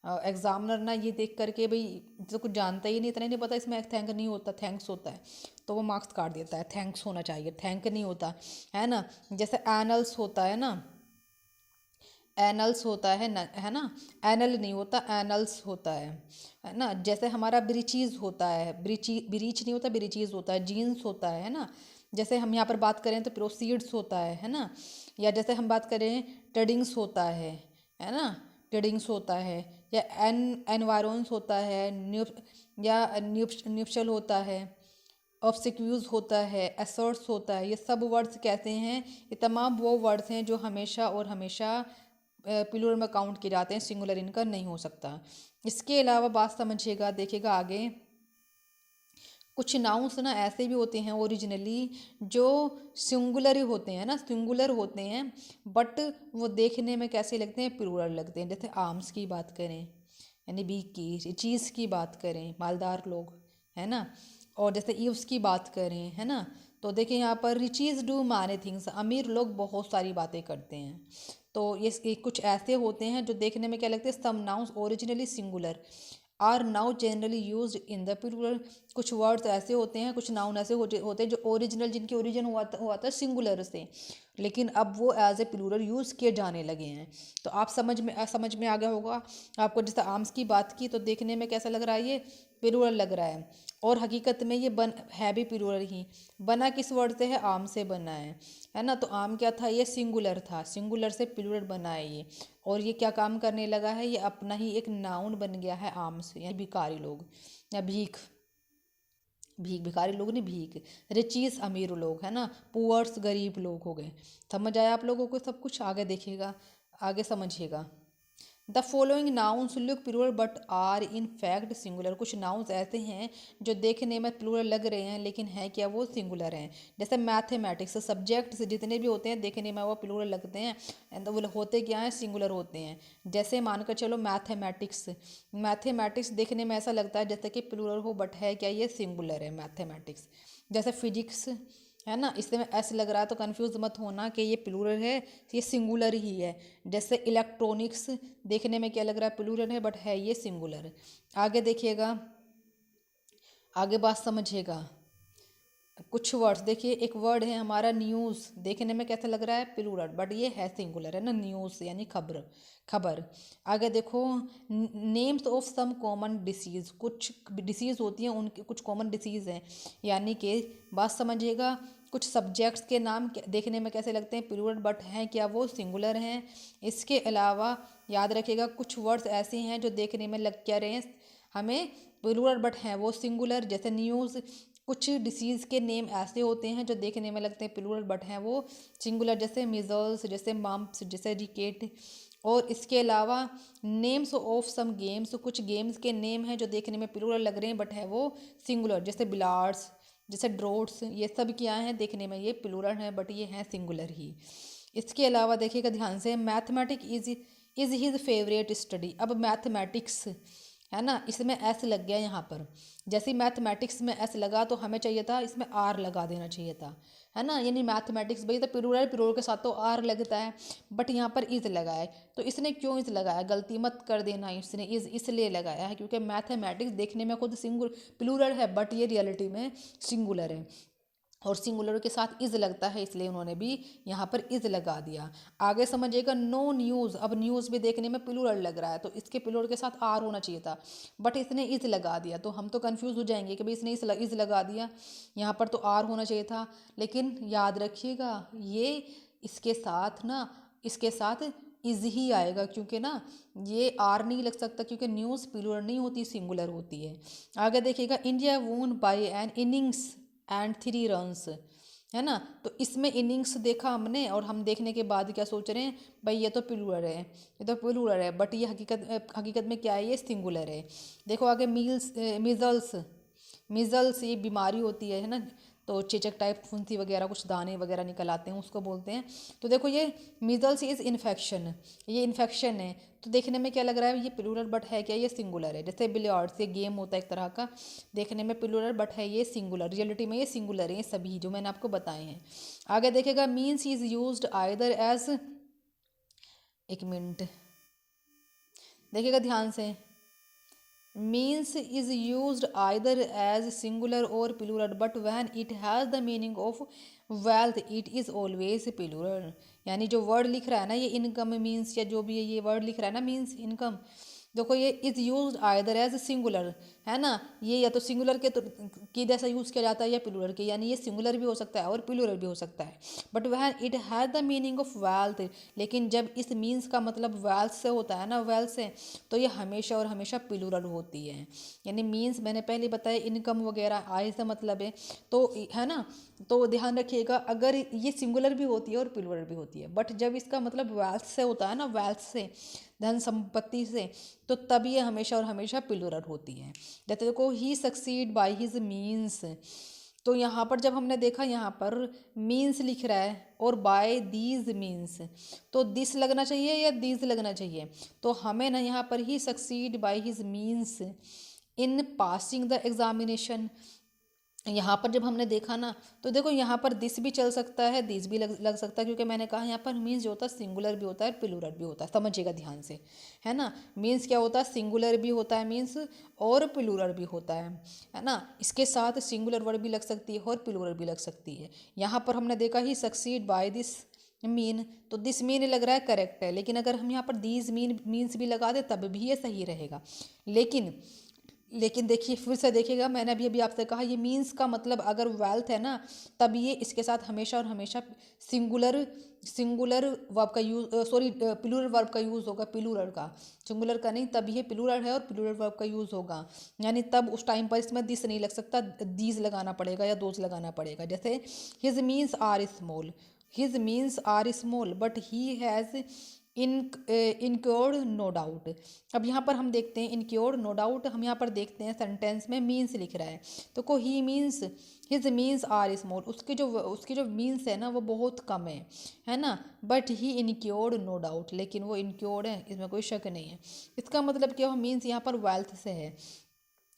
एग्जामिनर ना ये देख करके भाई जो कुछ जानता ही नहीं, इतना ही नहीं पता इसमें थैंक नहीं होता थैंक्स होता है, तो वो मार्क्स काट देता है। थैंक्स होना चाहिए, थैंक नहीं होता है ना। जैसे एनल्स होता है ना, एनल्स होता है ना, है ना, एनल नहीं होता एनल्स होता है ना। जैसे हमारा ब्रीचीज होता है, ब्रीच नहीं होता ब्रीचीज होता है। जीन्स होता है ना। जैसे हम यहाँ पर बात करें तो प्रोसीड्स होता है ना। या जैसे हम बात करें ट्रेडिंग्स होता है ना, ट्रेडिंग्स होता है। या एनवायरन्स होता है, या न्यूप्शल होता है, ऑब्सिक्यूज होता है, एसर्ट्स होता है। ये सब वर्ड्स कहते हैं, ये तमाम वो वर्ड्स हैं जो हमेशा और हमेशा प्लूरल में काउंट किए जाते हैं, सिंगुलर इनका नहीं हो सकता। इसके अलावा बात समझिएगा, देखिएगा आगे, कुछ नाउन्स ना ऐसे भी होते हैं ओरिजिनली जो सिंगुलर ही होते हैं ना, सिंगुलर होते हैं, बट वो देखने में कैसे लगते हैं, प्लूरल लगते हैं। जैसे आर्म्स की बात करें, यानी बीक की, चीज़ की बात करें, मालदार लोग, है ना। और जैसे ईव्स की बात करें, है ना, तो देखिए यहाँ पर रिचीज डू मैनी थिंग्स, अमीर लोग बहुत सारी बातें करते हैं। तो ये कुछ ऐसे होते हैं जो देखने में क्या लगते हैं, some nouns originally singular are now generally use in the plural. कुछ वर्ड्स ऐसे होते हैं, कुछ नाउन ऐसे होते हैं जो ओरिजिनल, जिनकी ओरिजिन हुआ था सिंगुलर से, लेकिन अब वो एज ए प्लूरल यूज़ किए जाने लगे हैं। तो आप समझ में आ गया होगा आपको। जैसे आर्म्स की बात की तो देखने में कैसा लग रहा है, ये प्लूरल लग रहा है, और हकीकत में ये है भी प्लूरल ही। बना किस वर्ड से है, आम से बना है ना। तो आम क्या था, ये सिंगुलर था, सिंगुलर से प्लूरल बना है ये। और ये क्या काम करने लगा है, ये अपना ही एक नाउन बन गया है आर्म्स, यानी भिखारी लोग, या भीख, भिखारी लोग नहीं, भीख। रिचीज अमीर लोग, है ना, पुअर्स गरीब लोग हो गए। समझ आया आप लोगों को सब कुछ। आगे देखिएगा, आगे समझिएगा। The following nouns look plural but are in fact singular. कुछ नाउन्स ऐसे हैं जो देखने में प्लूरल लग रहे हैं लेकिन है क्या, वो सिंगुलर हैं। जैसे मैथमेटिक्स, सब्जेक्ट्स जितने भी होते हैं देखने में वो प्लूरल लगते हैं, एंड वो होते क्या हैं, सिंगुलर होते हैं। जैसे मानकर चलो मैथमेटिक्स, मैथमेटिक्स देखने में ऐसा लगता है जैसे कि प्लूरल हो, बट है क्या, ये सिंगुलर है मैथमेटिक्स। जैसे फिजिक्स, है ना, इसमें ऐसे लग रहा है तो कंफ्यूज मत होना कि ये प्लूरल है, ये सिंगुलर ही है। जैसे इलेक्ट्रॉनिक्स देखने में क्या लग रहा है, प्लूरल है, बट है ये सिंगुलर। आगे देखिएगा, आगे बात समझिएगा। कुछ वर्ड्स देखिए, एक वर्ड है हमारा न्यूज़, देखने में कैसा लग रहा है, प्लूरल, बट ये है सिंगुलर, है ना, न्यूज़ यानी खबर, खबर। आगे देखो, names of some common diseases, कुछ डिसीज़ होती हैं उनके, कुछ कॉमन डिसीज़ हैं, यानी कि बात समझिएगा, कुछ सब्जेक्ट्स के नाम देखने में कैसे लगते हैं, प्लूरल, बट हैं क्या, वो सिंगुलर हैं। इसके अलावा याद रखिएगा, कुछ वर्ड्स ऐसे हैं जो देखने में लग क्या रहे हैं हमें, प्लूरल, बट हैं वो सिंगुलर। जैसे न्यूज़, कुछ डिसीज़ के नेम ऐसे होते हैं जो देखने में लगते हैं प्लूरल, बट हैं वो सिंगुलर। जैसे मिजल्स, जैसे मम्प्स, जैसे रिकेट। और इसके अलावा नेम्स ऑफ सम गेम्स, कुछ गेम्स के नेम हैं जो देखने में प्लूरल लग रहे हैं बट है वो सिंगुलर। जैसे बिलार्ड्स, जैसे ड्रोट्स, ये सब क्या हैं, देखने में ये प्लूरल हैं बट ये हैं सिंगुलर ही। इसके अलावा देखिएगा ध्यान से, mathematic is his favourite study. अब मैथमेटिक्स, है ना, इसमें एस लग गया यहाँ पर। जैसे मैथमेटिक्स में एस लगा तो हमें चाहिए था इसमें आर लगा देना चाहिए था, है ना, यानी मैथमेटिक्स भाई तो प्लूरल, प्लूरल के साथ तो आर लगता है, बट यहाँ पर इज़ लगाया। तो इसने क्यों इज़ लगाया, गलती मत कर देना, इसने इज़ इसलिए लगाया है क्योंकि मैथमेटिक्स देखने में खुद प्लूरल है बट ये रियलिटी में सिंगुलर है, और सिंगुलर के साथ इज़ लगता है, इसलिए उन्होंने भी यहाँ पर इज़ लगा दिया। आगे समझिएगा, नो न्यूज़। अब न्यूज़ भी देखने में प्लूरल लग रहा है तो इसके प्लूरल के साथ आर होना चाहिए था, बट इसने इज़ लगा दिया, तो हम तो कंफ्यूज हो जाएंगे कि भाई इसने इज़ लगा दिया, यहाँ पर तो आर होना चाहिए था। लेकिन याद रखिएगा, ये इसके साथ ना, इसके साथ इज़ ही आएगा, क्योंकि ना ये आर नहीं लग सकता, क्योंकि न्यूज़ प्लूरल नहीं होती, सिंगुलर होती है। आगे देखिएगा, India won by an innings and 3 runs, है ना। तो इसमें इनिंग्स देखा हमने और हम देखने के बाद क्या सोच रहे हैं, भाई ये तो प्लूरल है, ये तो प्लूरल है, बट ये हकीकत में क्या है, ये सिंगुलर है। देखो आगे मीजल्स, मीजल्स ये बीमारी होती है ना, तो चेचक टाइप फुंसी वगैरह कुछ दाने वगैरह निकल आते हैं, उसको बोलते हैं। तो देखो ये मीजल्स इज इन्फेक्शन, ये इन्फेक्शन है। तो देखने में क्या लग रहा है, ये प्लूरल बट है क्या, ये सिंगुलर है। जैसे बिलियर्ड्स, ये गेम होता है एक तरह का, देखने में प्लूरल बट है ये सिंगुलर, रियलिटी में ये सिंगुलर है, ये सभी जो मैंने आपको बताए हैं। आगे देखेगा means is used either as, एक मिनट देखिएगा ध्यान से, means is used either as singular or plural, but when it has the meaning of wealth it is always plural। यानी जो वर्ड लिख रहा है ना, ये इनकम मीन्स या जो भी है ये वर्ड लिख रहा है ना, मीन्स इनकम, देखो ये is use either as singular, है ना, ये या तो सिंगुलर के तो की जैसा यूज़ किया जाता है या प्लूरल के, यानी ये सिंगुलर भी हो सकता है और प्लूरल भी हो सकता है। बट वह it has the meaning of wealth, लेकिन जब इस मीन्स का मतलब वेल्थ से होता है ना, वेल्थ से, तो ये हमेशा और हमेशा प्लूरल होती है। यानी मीन्स मैंने पहले बताया इनकम वगैरह आय से मतलब है, तो है ना। तो ध्यान रखिएगा, अगर ये सिंगुलर भी होती है और प्लूरल भी होती है, बट जब इसका मतलब वेल्थ से होता है ना, वेल्थ से, धन संपत्ति से, तो तब ये हमेशा और हमेशा प्लूरल होती है। जैसे देखो ही सक्सीड बाय हिज मीन्स, तो यहाँ पर जब हमने देखा यहाँ पर मीन्स लिख रहा है और बाय दीज मीन्स, तो दिस लगना चाहिए या दीज लगना चाहिए, तो हमें ना यहाँ पर ही succeed by his means in passing the examination, यहाँ पर जब हमने देखा ना, तो देखो यहाँ पर दिस भी चल सकता है, दिस भी लग सकता है, क्योंकि मैंने कहा यहाँ पर मीन्स जो होता है सिंगुलर भी होता है प्लूरल भी होता है, समझिएगा ध्यान से, है ना। मीन्स क्या होता है, सिंगुलर भी होता है मीन्स, और प्लूरल भी होता है ना। इसके साथ सिंगुलर वर्ड भी लग सकती है और प्लूरल भी लग सकती है। यहाँ पर हमने देखा ही सक्सीड बाय दिस मीन, तो दिस मीन लग रहा है करेक्ट है, लेकिन अगर हम यहाँ पर दीज मीन्स भी लगा दे तब भी ये सही रहेगा। लेकिन देखिए फिर से देखिएगा, मैंने अभी आपसे कहा ये मीन्स का मतलब अगर वेल्थ है ना, तब ये इसके साथ हमेशा और हमेशा सिंगुलर वर्ब का यूज, सॉरी प्लूरल वर्ब का यूज़ होगा, प्लूरल का, सिंगुलर का नहीं, तब ये प्लूरल है और प्लूरल वर्ब का यूज़ होगा। यानी तब उस टाइम पर इसमें दिस नहीं लग सकता, दीज लगाना पड़ेगा या दोज लगाना पड़ेगा। जैसे his means are small, his means are small but he has incurred no doubt. अब यहाँ पर हम देखते हैं इनक्योर्ड नो डाउट, हम यहाँ पर देखते हैं सेंटेंस में मीन्स लिख रहा है, तो को ही means his means are small, उसकी जो मीन्स है ना वो बहुत कम है ना, बट ही इनक्योर्ड नो डाउट, लेकिन वो इनक्योर्ड है, इसमें कोई शक नहीं है। इसका मतलब क्या, मीन्स यहाँ पर वेल्थ से है,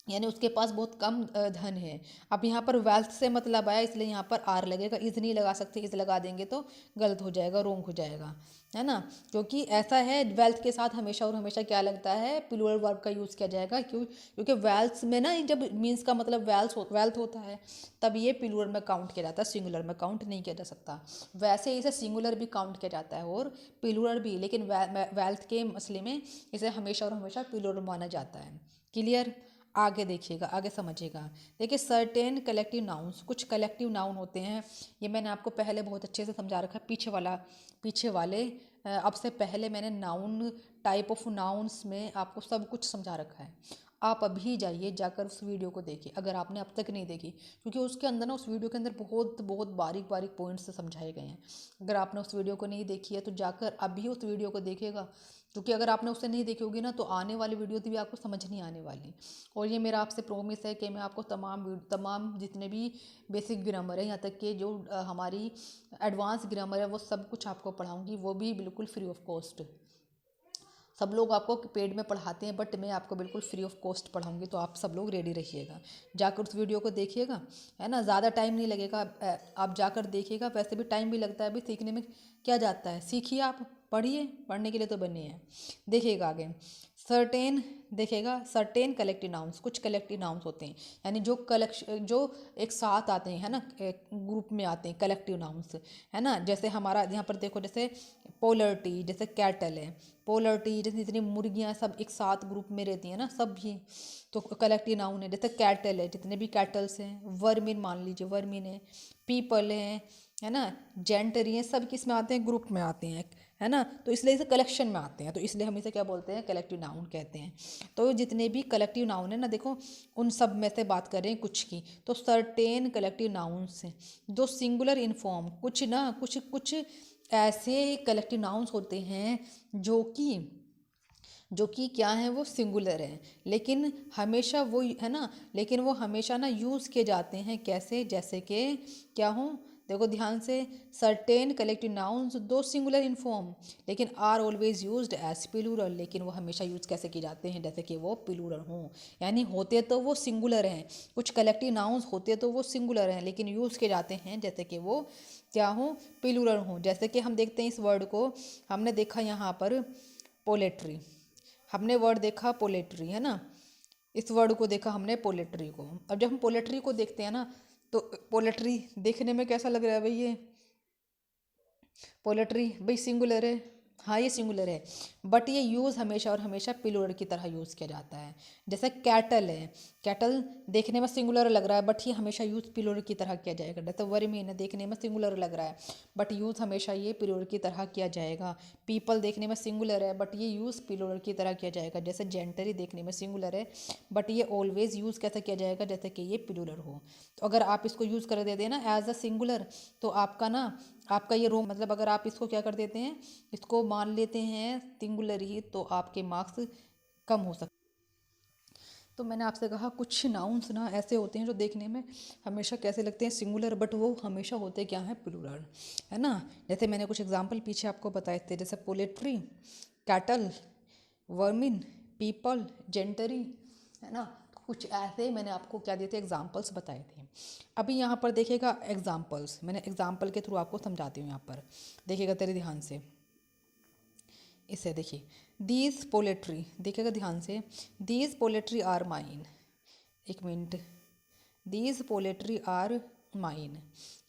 यानी उसके पास बहुत कम धन है। अब यहाँ पर वेल्थ से मतलब आया, इसलिए यहाँ पर आर लगेगा, इज नहीं लगा सकते, इज लगा देंगे तो गलत हो जाएगा, रोंग हो जाएगा, है ना। क्योंकि ऐसा है, वेल्थ के साथ हमेशा और हमेशा क्या लगता है, प्लूरल वर्ब का यूज़ किया जाएगा। क्योंकि वेल्थ में ना, जब मीन्स का मतलब वेल्थ होता है, तब ये प्लूरल में काउंट किया जाता है, सिंगुलर में काउंट नहीं किया जा सकता। वैसे इसे सिंगुलर भी काउंट किया जाता है और प्लूरल भी, लेकिन वेल्थ के मसले में इसे हमेशा और हमेशा प्लूरल माना जाता है। क्लियर। आगे देखिएगा, आगे समझिएगा। देखिए सर्टेन कलेक्टिव नाउन्स, कुछ कलेक्टिव नाउन होते हैं, ये मैंने आपको पहले बहुत अच्छे से समझा रखा है, पीछे वाले अब से पहले मैंने नाउन, टाइप ऑफ नाउन्स में आपको सब कुछ समझा रखा है। आप अभी जाकर उस वीडियो को देखिए, अगर आपने अब तक नहीं देखी, क्योंकि उसके अंदर ना, उस वीडियो के अंदर बहुत बहुत बारीक बारीक पॉइंट्स से समझाए गए हैं। अगर आपने उस वीडियो को नहीं देखी है तो जाकर अभी उस वीडियो को देखिएगा, क्योंकि अगर आपने उसे नहीं देखी होगी ना, तो आने वाली वीडियो भी आपको समझ नहीं आने वाली। और ये मेरा आपसे प्रॉमिस है कि मैं आपको तमाम जितने भी बेसिक ग्रामर है, यहाँ तक कि जो हमारी एडवांस ग्रामर है, वो सब कुछ आपको पढ़ाऊँगी, वो भी बिल्कुल फ्री ऑफ कॉस्ट। सब लोग आपको पेड में पढ़ाते हैं, बट मैं आपको बिल्कुल फ्री ऑफ कॉस्ट पढ़ाऊंगी, तो आप सब लोग रेडी रहिएगा, जाकर उस वीडियो को देखिएगा, है ना। ज़्यादा टाइम नहीं लगेगा, आप जाकर देखिएगा, वैसे भी टाइम भी लगता है, अभी सीखने में क्या जाता है, सीखिए, आप पढ़िए, पढ़ने के लिए तो बने हैं। देखिएगा आगे, सर्टेन कलेक्टिव नाउन्स, कुछ कलेक्टिव नाउन्स होते हैं, यानी जो एक साथ आते हैं, है ना, ग्रुप में आते हैं, कलेक्टिव नाउन्स, है ना। जैसे हमारा यहाँ पर देखो, जैसे पोलर्टी, जैसे कैटल है, पोलर्टी जैसे जितनी मुर्गियाँ सब एक साथ ग्रुप में रहती हैं ना, सब भी तो कलेक्टिव नाउन है। जैसे कैटल है, जितने भी कैटल्स हैं, वर्मिन मान लीजिए, वर्मिन है, पीपल है ना, जेंटरी हैं, सब किस में आते हैं, ग्रुप में आते हैं, है ना, तो इसलिए इसे कलेक्शन में आते हैं, तो इसलिए हम इसे क्या बोलते हैं, कलेक्टिव नाउन कहते हैं। तो जितने भी कलेक्टिव नाउन है ना, देखो उन सब में से बात करें कुछ की, तो सर्टेन कलेक्टिव नाउन्स हैं जो सिंगुलर इन फॉर्म, कुछ ना कुछ कुछ ऐसे कलेक्टिव नाउन्स होते हैं जो कि क्या है, वो सिंगुलर है, लेकिन हमेशा वो है ना, लेकिन वो हमेशा ना यूज़ किए जाते हैं कैसे, जैसे कि क्या हो, देखो ध्यान से, certain collective nouns though singular in form लेकिन are always used as plural, लेकिन वो हमेशा यूज कैसे किए जाते हैं, जैसे कि वो प्लूरल हों, यानी होते तो वो सिंगुलर हैं, कुछ कलेक्टिव नाउन्स होते तो वो सिंगुलर हैं लेकिन यूज़ किए जाते हैं जैसे कि वो क्या हो, प्लूरल हों। जैसे कि हम देखते हैं इस वर्ड को, हमने देखा यहाँ पर पोलेट्री, हमने वर्ड देखा पोलेट्री, है ना, इस वर्ड को देखा हमने पोलेट्री को। अब जब हम पोलेट्री को देखते हैं ना, तो पोलेट्री देखने में कैसा लग रहा है भाई, ये पोलेट्री भाई सिंगुलर है, हाँ ये सिंगुलर है, बट ये यूज़ हमेशा और हमेशा प्लूरल की तरह यूज़ किया जाता है। जैसे कैटल है, कैटल देखने में सिंगुलर लग रहा है बट ये हमेशा यूज़ प्लूरल की तरह किया जाएगा। जैसे वर्मीन है, देखने में सिंगुलर लग रहा है बट यूज़ हमेशा ये प्लूरल की तरह किया जाएगा। पीपल देखने में सिंगुलर है बट ये यूज़ प्लूरल की तरह किया जाएगा। जैसे जेंटरी देखने में सिंगुलर है बट ये ऑलवेज यूज़ कैसे किया जाएगा, जैसे कि ये प्लूरल हो। तो अगर आप इसको यूज़ कर देते हैं ना एज अ सिंगुलर, तो आपका ये रो मतलब अगर आप इसको क्या कर देते हैं, इसको मान लेते हैं सिंगुलर ही, तो आपके मार्क्स कम हो सकते। तो मैंने आपसे कहा कुछ नाउन्स ना ऐसे होते हैं जो देखने में हमेशा कैसे लगते हैं, सिंगुलर, बट वो हमेशा होते क्या हैं, प्लूरल, है ना। जैसे मैंने कुछ एग्जांपल पीछे आपको बताए थे, जैसे पोलेट्री, कैटल, वर्मिन, पीपल, जेंटरी, है ना। कुछ ऐसे मैंने आपको क्या दिए थे, एग्जाम्पल्स बताए थे। अभी यहाँ पर देखिएगा एग्जाम्पल्स, मैंने एग्जाम्पल के थ्रू आपको समझाती हूँ। यहाँ पर देखिएगा तेरे ध्यान से, इसे देखिए, दीज पोलेट्री, देखिएगा ध्यान से, दीज पोलेट्री आर माइन, एक मिनट, दीज पोलेट्री आर माइन,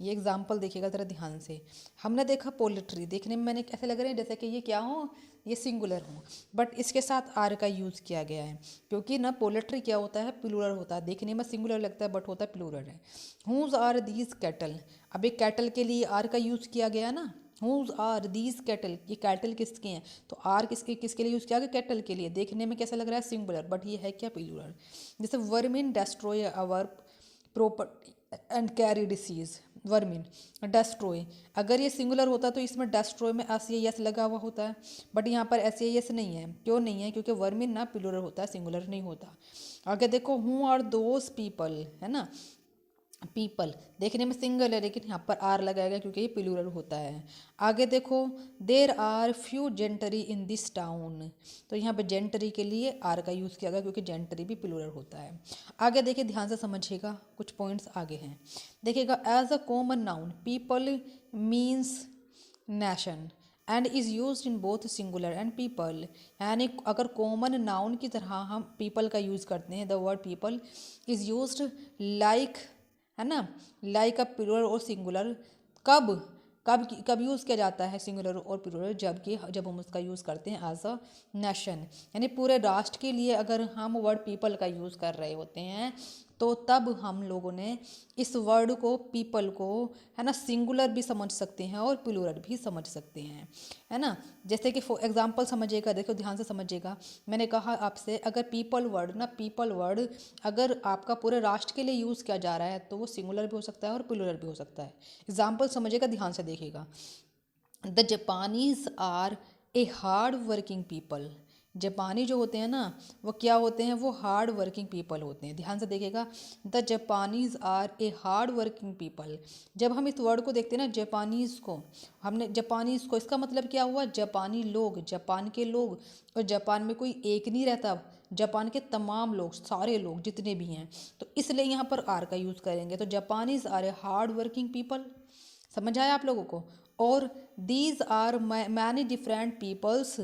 ये एग्जाम्पल देखिएगा ज़रा ध्यान से। हमने देखा पोलेट्री देखने में मैंने कैसे लग रहे हैं, जैसे कि ये क्या हो, ये सिंगुलर हो, बट इसके साथ आर का यूज़ किया गया है, क्योंकि ना पोलेट्री क्या होता है, प्लूरल होता है, देखने में सिंगुलर लगता है बट होता है प्लूरल है। हुज आर दीज कैटल, अब एक कैटल के लिए आर का यूज़ किया गया ना, हुज आर दीज कैटल, ये कैटल किसके हैं, तो आर किसके किसके लिए यूज़ किया गया, कैटल के लिए। देखने में कैसा लग रहा है, सिंगुलर, बट ये है क्या, प्लूरल। जैसे vermin destroy our property and carry disease, vermin destroy, अगर ये सिंगुलर होता तो इसमें डेस्ट्रॉय में एस ए एस लगा हुआ होता है, बट यहाँ पर एस ए एस नहीं है। क्यों नहीं है, क्योंकि वर्मिन ना प्लूरल होता है, सिंगुलर नहीं होता। आगे देखो, हु आर दोज पीपल, है ना, पीपल देखने में सिंगल है लेकिन यहाँ पर आर लगाएगा क्योंकि ये प्लूरल होता है। आगे देखो, there are few gentry in this town, तो यहाँ पे जेंटरी के लिए आर का यूज़ किया गया क्योंकि जेंटरी भी प्लूरल होता है। आगे देखिए ध्यान से समझिएगा, कुछ पॉइंट्स आगे हैं, देखिएगा, as a common noun people means nation and is use in both singular and people, यानी अगर कॉमन नाउन की तरह हम पीपल का यूज़ करते हैं, the word people is use like, है ना, लाइक अ प्लूरल और सिंगुलर, कब कब कब यूज़ किया जाता है सिंगुलर और प्लूरल, जब हम उसका यूज़ करते हैं एज अ नेशन, यानी पूरे राष्ट्र के लिए अगर हम वर्ड पीपल का यूज़ कर रहे होते हैं तो तब हम लोगों ने इस वर्ड को, पीपल को, है ना, सिंगुलर भी समझ सकते हैं और प्लूरल भी समझ सकते हैं, है ना। जैसे कि फॉर एग्जांपल समझिएगा, देखो ध्यान से समझिएगा, मैंने कहा आपसे अगर पीपल वर्ड ना, पीपल वर्ड अगर आपका पूरे राष्ट्र के लिए यूज़ किया जा रहा है तो वो सिंगुलर भी हो सकता है और प्लूरल भी हो सकता है। एग्जाम्पल समझिएगा, ध्यान से देखिएगा, the Japanese are a hard working people, जापानी जो होते हैं ना वो क्या होते हैं, वो हार्ड वर्किंग पीपल होते हैं। ध्यान से देखिएगा, the Japanese are a hard working people, जब हम इस वर्ड को देखते हैं ना, जापानीज़ को, हमने जापानीज़ को, इसका मतलब क्या हुआ, जापानी लोग, जापान के लोग, और जापान में कोई एक नहीं रहता, जापान के तमाम लोग, सारे लोग जितने भी हैं, तो इसलिए यहाँ पर आर का यूज़ करेंगे। तो Japanese are a hard working people, समझ आया आप लोगों को। और these are many different peoples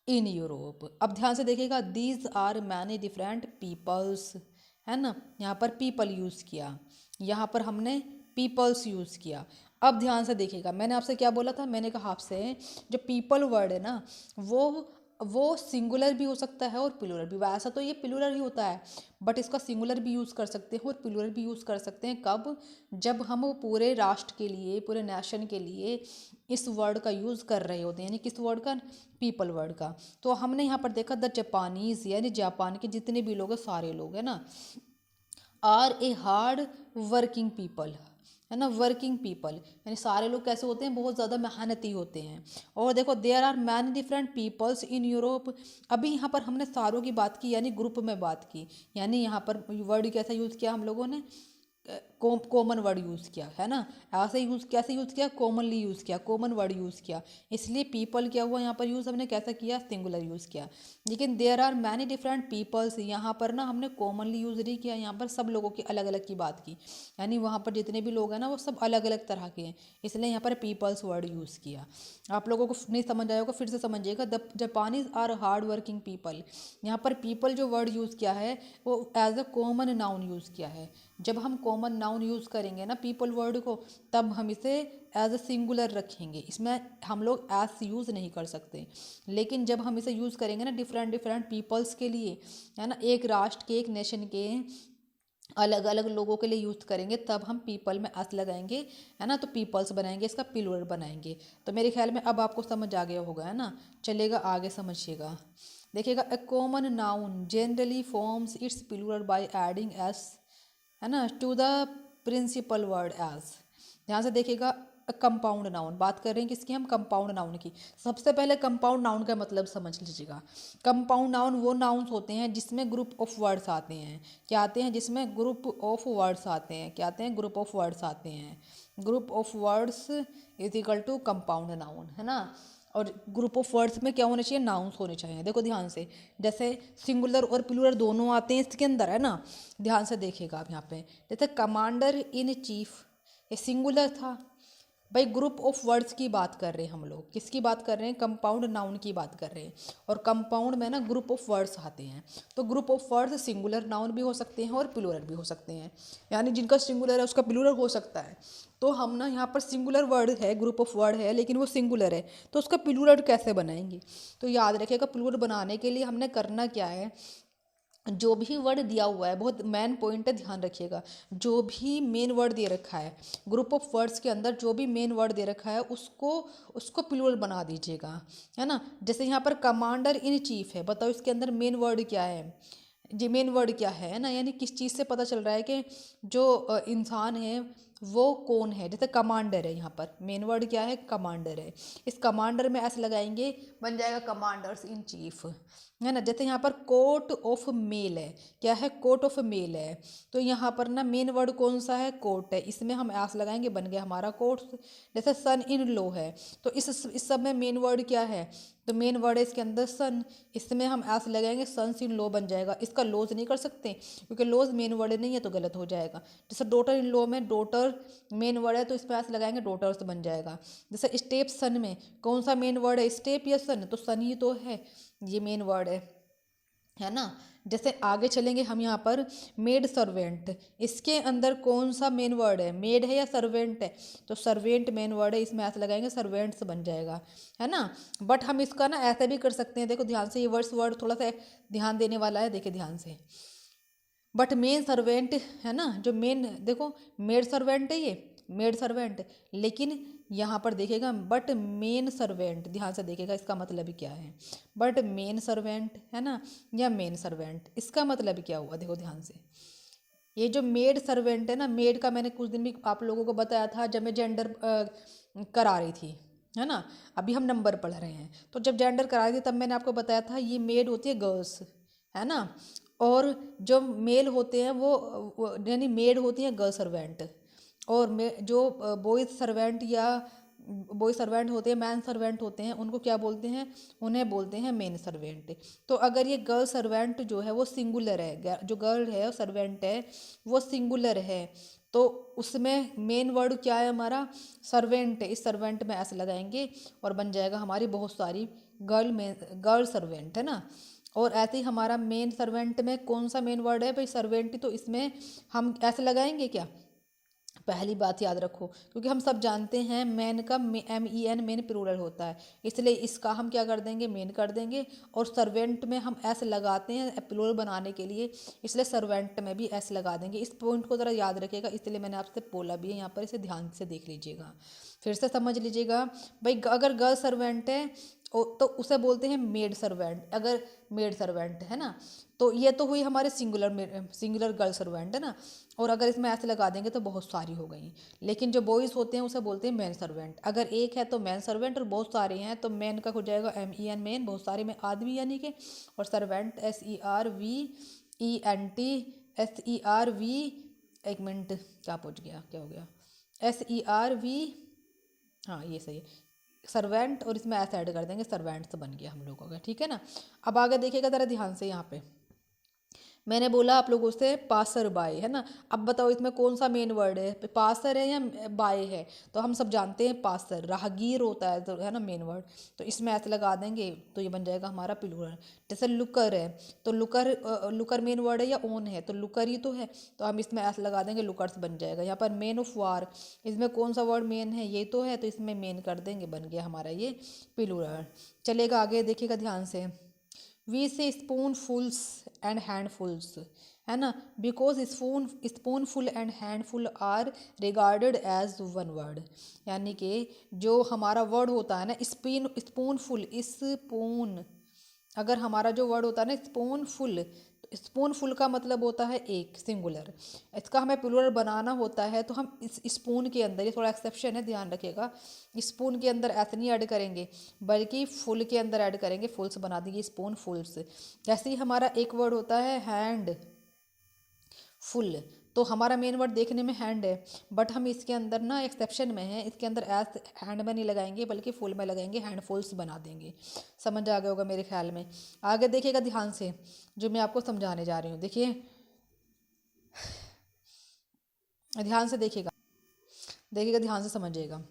in Europe, अब ध्यान से देखिएगा, these are many different peoples, है ना, यहाँ पर पीपल यूज़ किया, यहाँ पर हमने पीपल्स यूज़ किया। अब ध्यान से देखिएगा, मैंने आपसे क्या बोला था, मैंने कहा आपसे जो पीपल वर्ड है ना वो वो सिंगुलर भी हो सकता है और प्लूरल भी। वैसा तो ये प्लूरल ही होता है, बट इसका सिंगुलर भी यूज़ कर सकते हैं और प्लूरल भी यूज़ कर सकते हैं। कब? जब हम पूरे राष्ट्र के लिए, पूरे नेशन के लिए इस वर्ड का यूज़ कर रहे होते हैं। यानी किस वर्ड का? पीपल वर्ड का। तो हमने यहाँ पर देखा द जापानीज़, यानी जापान के जितने भी लोग हैं, सारे लोग है ना, are a hard working people, है ना, वर्किंग पीपल, यानी सारे लोग कैसे होते हैं? बहुत ज़्यादा मेहनती होते हैं। और देखो there are many different peoples in Europe. अभी यहाँ पर हमने सारों की बात की, यानी ग्रुप में बात की, यानी यहाँ पर वर्ड कैसा यूज़ किया हम लोगों ने? कॉमन वर्ड यूज़ किया, है ना। ऐसे यूज़ कैसे यूज़ किया? कॉमनली यूज़ किया, कॉमन वर्ड यूज़ किया। इसलिए पीपल क्या हुआ यहाँ पर यूज़? हमने कैसा किया? सिंगुलर यूज़ किया। लेकिन there are many different peoples, यहाँ पर ना हमने कॉमनली यूज़ नहीं किया, यहाँ पर सब लोगों की अलग अलग की बात की। यानी वहाँ पर जितने भी लोग हैं ना, वो सब अलग अलग तरह के हैं, इसलिए यहाँ पर पीपल्स वर्ड यूज़ किया। आप लोगों को नहीं समझ आया होगा, फिर से समझिएगा। The Japanese are hard working people, यहाँ पर पीपल जो वर्ड यूज़ किया है वो as a common noun use किया है। जब हम कॉमन नाउन यूज़ करेंगे ना पीपल वर्ड को, तब हम इसे एज अ सिंगुलर रखेंगे, इसमें हम लोग एस यूज़ नहीं कर सकते। लेकिन जब हम इसे यूज़ करेंगे ना डिफरेंट डिफरेंट पीपल्स के लिए, है ना, एक राष्ट्र के, एक नेशन के अलग अलग लोगों के लिए यूज़ करेंगे, तब हम पीपल में एस लगाएंगे, है ना, तो पीपल्स बनाएंगे, इसका प्लूरल बनाएंगे। तो मेरे ख्याल में अब आपको समझ आ गया होगा, है ना। चलेगा आगे, समझिएगा, देखिएगा। A common noun generally forms its plural by adding S, है ना, to the principal word as. ध्यान से देखिएगा। कंपाउंड नाउन, बात कर रहे हैं किसकी? हम कंपाउंड नाउन की। सबसे पहले कंपाउंड नाउन का मतलब समझ लीजिएगा। कंपाउंड नाउन वो नाउन्स होते हैं जिसमें ग्रुप ऑफ वर्ड्स आते हैं। क्या आते हैं? जिसमें ग्रुप ऑफ वर्ड्स आते हैं। क्या आते हैं? ग्रुप ऑफ वर्ड्स आते हैं। Group of words is equal to compound noun, है ना। और ग्रुप ऑफ वर्ड्स में क्या होने चाहिए? नाउन्स होने चाहिए। देखो ध्यान से, जैसे सिंगुलर और प्लूरल दोनों आते हैं इसके अंदर, है ना। ध्यान से देखिएगा आप यहाँ पे, जैसे कमांडर इन चीफ, ये सिंगुलर था भाई। ग्रुप ऑफ वर्ड्स की बात कर रहे हैं हम लोग, किसकी बात कर रहे हैं? कंपाउंड नाउन की बात कर रहे हैं। और कंपाउंड में ना ग्रुप ऑफ वर्ड्स आते हैं, तो group of words singular noun भी हो सकते हैं और प्लूरल भी हो सकते हैं। यानी जिनका सिंगुलर है उसका प्लूरल हो सकता है। तो हम ना यहाँ पर सिंगुलर वर्ड है, ग्रुप ऑफ वर्ड है, लेकिन वो सिंगुलर है, तो उसका प्लूरल कैसे बनाएंगे? तो याद रखिएगा, प्लूरल बनाने के लिए हमने करना क्या है? जो भी वर्ड दिया हुआ है, बहुत मेन पॉइंट है, ध्यान रखिएगा। जो भी मेन वर्ड दे रखा है ग्रुप ऑफ वर्ड्स के अंदर, जो भी मेन वर्ड दे रखा है उसको उसको प्लूरल बना दीजिएगा, है ना। जैसे यहाँ पर कमांडर इन चीफ है, बताओ इसके अंदर मेन वर्ड क्या है? जी मेन वर्ड क्या है ना, यानी किस चीज़ से पता चल रहा है कि जो इंसान है वो कौन है? जैसे कमांडर है, यहाँ पर मेन वर्ड क्या है? कमांडर है। इस कमांडर में ऐसे लगाएंगे, बन जाएगा कमांडर्स इन चीफ, है ना। जैसे यहाँ पर कोट ऑफ मेल है, क्या है? कोट ऑफ मेल है। तो यहाँ पर ना मेन वर्ड कौन सा है? कोट है, इसमें हम ऐस लगाएंगे, बन गया हमारा कोट। जैसे सन इन लो है, तो इस सब में मेन वर्ड क्या है? तो मेन वर्ड है इसके अंदर सन, इसमें हम ऐस लगाएंगे, सन्स इन लो बन जाएगा। इसका लोज नहीं कर सकते क्योंकि लोज मेन वर्ड नहीं है, तो गलत हो जाएगा। जैसे डॉटर इन लो में डॉटर मेन वर्ड है, तो इस पर ऐसे लगाएंगे, डॉटर्स बन जाएगा। जैसे स्टेप सन में कौन सा मेन वर्ड है? स्टेप या सन? तो सन ही तो है, ये मेन वर्ड है ना। जैसे आगे चलेंगे हम यहाँ पर, मेड सर्वेंट, इसके अंदर कौन सा मेन वर्ड है? मेड है या सर्वेंट है? तो सर्वेंट मेन वर्ड है, इसमें ऐसे लगाएंगे, सर्वेंट्स बन जाएगा, है ना। बट हम इसका ना ऐसे भी कर सकते हैं, देखो ध्यान से, ये वर्ड थोड़ा सा ध्यान देने वाला है, देखिए ध्यान से। बट मेन सर्वेंट, है ना, जो मेन, देखो मेड सर्वेंट है, ये मेड सर्वेंट, लेकिन यहाँ पर देखिएगा बट मेन सर्वेंट, ध्यान से देखिएगा इसका मतलब क्या है? बट मेन सर्वेंट, है ना, या मेन सर्वेंट, इसका मतलब क्या हुआ? देखो ध्यान से, ये जो मेड सर्वेंट है ना, मेड का मैंने कुछ दिन भी आप लोगों को बताया था जब मैं जेंडर करा रही थी, है ना। अभी हम नंबर पढ़ रहे हैं, तो जब जेंडर करा रही थी तब मैंने आपको बताया था ये मेड होती है गर्ल्स, है ना। और जो मेल होते हैं वो यानी मेड होती हैं गर्ल सर्वेंट। और जो बॉयज सर्वेंट या बॉय सर्वेंट होते हैं, मैन सर्वेंट होते हैं, उनको क्या बोलते हैं? उन्हें बोलते हैं मेन सर्वेंट। तो अगर ये गर्ल सर्वेंट जो है वो सिंगुलर है, जो गर्ल है सर्वेंट है वो सिंगुलर है, तो उसमें मेन वर्ड क्या है हमारा? सर्वेंट है। इस सर्वेंट में ऐसे लगाएंगे और बन जाएगा हमारी बहुत सारी गर्ल सर्वेंट, है ना। और ऐसे ही हमारा मेन सर्वेंट में कौन सा मेन वर्ड है भाई? सर्वेंट, तो इसमें हम ऐसे लगाएंगे क्या? पहली बात याद रखो, क्योंकि हम सब जानते हैं मैन का MEN मेन प्लूरल होता है, इसलिए इसका हम क्या कर देंगे, मेन कर देंगे। और सर्वेंट में हम एस लगाते हैं प्लूरल बनाने के लिए, इसलिए सर्वेंट में भी एस लगा देंगे। इस पॉइंट को ज़रा याद रखिएगा, इसलिए मैंने आपसे बोला भी है यहाँ पर, इसे ध्यान से देख लीजिएगा, फिर से समझ लीजिएगा। भाई अगर गर्ल सर्वेंट है तो उसे बोलते हैं मेड सर्वेंट, अगर मेड सर्वेंट है ना, तो ये तो हुई हमारे सिंगुलर गर्ल सर्वेंट है ना। और अगर इसमें ऐसे लगा देंगे तो बहुत सारी हो गई। लेकिन जो बॉयज़ होते हैं उसे बोलते हैं मैन सर्वेंट। अगर एक है तो मैन सर्वेंट, और बहुत सारे हैं तो मैन का हो जाएगा MEN मैन, बहुत सारे में आदमी यानी कि, और सर्वेंट SERVENT एक मिनट क्या पूछ गया, क्या हो गया, SERV, हाँ ये सही है, सर्वेंट, और इसमें ऐसे ऐड कर देंगे, सर्वेंट्स बन गया हम लोगों का, ठीक है ना। अब आगे देखिएगा ज़रा ध्यान से, यहाँ पे मैंने बोला आप लोगों से पासर बाय है ना। अब बताओ इसमें कौन सा मेन वर्ड है, पासर है या बाय है, तो हम सब जानते हैं पासर, राहगीर होता है तो है ना मेन वर्ड, तो इसमें ऐसे लगा देंगे तो ये बन जाएगा हमारा प्लूरल। जैसे लुकर है तो लुकर मेन वर्ड है या ओन है, तो लुकर ही तो है, तो हम इसमें ऐसे लगा देंगे लुकर्स बन जाएगा। यहाँ पर मैन ऑफ वार, इसमें कौन सा वर्ड मेन है, ये तो है, तो इसमें मेन कर देंगे, बन गया हमारा ये प्लूरल। चलेगा आगे देखिएगा ध्यान से, वी से स्पूनफुल्स एंड हैंडफुल्स है ना, because spoonful and handful are regarded as one word. यानी कि जो हमारा वर्ड होता है ना स्पूनफुल, स्पून, अगर हमारा जो वर्ड होता है ना स्पूनफुल, स्पूनफुल का मतलब होता है एक, सिंगुलर। इसका हमें प्लूरल बनाना होता है तो हम इस स्पून के अंदर, ये थोड़ा एक्सेप्शन है ध्यान रखिएगा, स्पून के अंदर ऐसे नहीं ऐड करेंगे बल्कि फुल के अंदर ऐड करेंगे, फुल्स बना देंगे स्पून फुल्स। जैसे ही हमारा एक वर्ड होता है हैंड फुल, तो हमारा मेन वर्ड देखने में हैंड है, बट हम इसके अंदर ना एक्सेप्शन में है, इसके अंदर एस हैंड में नहीं लगाएंगे बल्कि फुल में लगाएंगे, हैंडफुल्स बना देंगे। समझ आ गया होगा मेरे ख्याल में। आगे देखिएगा ध्यान से जो मैं आपको समझाने जा रही हूँ, देखिए ध्यान से देखिएगा, ध्यान से समझिएगा।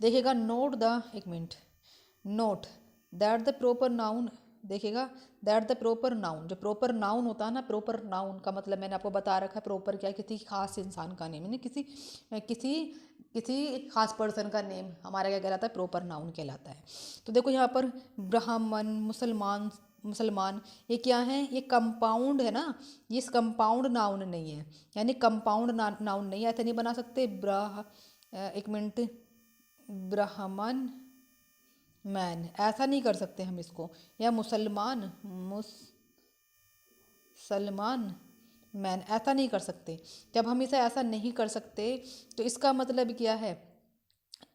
देखिएगा नोट द, एक minute, note that the proper noun, देखिएगा दैट द प्रॉपर नाउन, जो प्रॉपर नाउन होता है ना, प्रॉपर नाउन का मतलब मैंने आपको बता रखा है, प्रॉपर क्या है, किसी खास इंसान का नेम, यानी किसी किसी किसी खास पर्सन का नेम हमारा क्या कहलाता है, प्रॉपर नाउन कहलाता है। तो देखो यहाँ पर ब्राह्मण, मुसलमान ये क्या है, ये कंपाउंड है ना, ये कंपाउंड नाउन नहीं है, यानी कंपाउंड नाउन नहीं है, ऐसे नहीं बना सकते। एक मिनट, ब्राह्मण मैन ऐसा नहीं कर सकते हम इसको, या सलमान मैन ऐसा नहीं कर सकते। जब हम इसे ऐसा नहीं कर सकते तो इसका मतलब क्या है,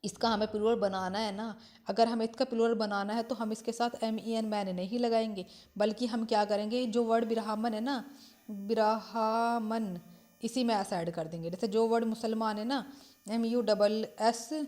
इसका हमें प्लूरल बनाना है ना, अगर हमें इसका प्लूरल बनाना है तो हम इसके साथ MEN मैन नहीं लगाएंगे, बल्कि हम क्या करेंगे, जो वर्ड ब्राह्मण है ना, ब्राह्मण, इसी में ऐसा ऐड कर देंगे। जैसे जो वर्ड मुसलमान है ना, MUSSULMAN,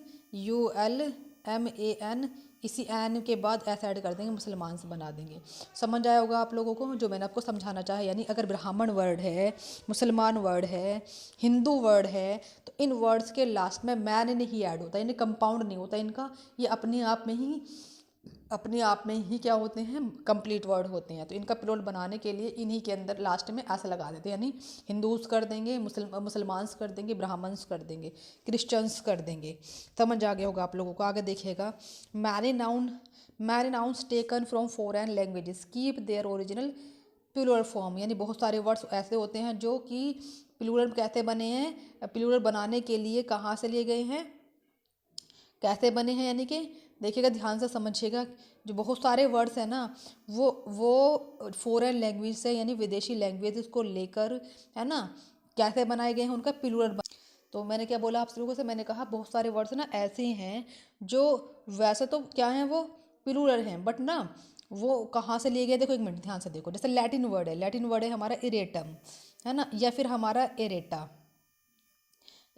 इसी एन के बाद ऐसा ऐड कर देंगे, मुसलमान से बना देंगे। समझ आया होगा आप लोगों को जो मैंने आपको समझाना चाहा। यानी अगर ब्राह्मण वर्ड है, मुसलमान वर्ड है, हिंदू वर्ड है, तो इन वर्ड्स के लास्ट में मैन नहीं ऐड होता, यानी कंपाउंड नहीं होता इनका, ये अपने आप में ही क्या होते हैं, कंप्लीट वर्ड होते हैं। तो इनका प्लूरल बनाने के लिए इन्हीं के अंदर लास्ट में ऐसा लगा देते हैं, यानी हिंदूज कर देंगे, मुसलमान्स कर देंगे, ब्राह्मण्स कर देंगे, क्रिश्चियंस कर देंगे। समझ आ गया होगा आप लोगों को। आगे देखिएगा, many nouns taken from foreign languages keep their original plural form, यानी बहुत सारे वर्ड्स ऐसे होते हैं जो कि प्लूरल कैसे बने हैं, प्लूरल बनाने के लिए कहाँ से लिए गए हैं, कैसे बने हैं, यानी कि देखिएगा ध्यान से समझिएगा। जो बहुत सारे वर्ड्स हैं ना, वो फॉरेन लैंग्वेज से, यानी विदेशी लैंग्वेज को लेकर है ना, कैसे बनाए गए हैं, उनका प्लूरल। तो मैंने क्या बोला आप लोगों से, मैंने कहा बहुत सारे वर्ड्स ना ऐसे हैं जो वैसे तो क्या हैं, वो प्लूरल हैं, बट ना वो कहाँ से लिए गए, देखो एक मिनट ध्यान से देखो। जैसे लैटिन वर्ड है हमारा इरेटम, है ना, या फिर हमारा एरेटा,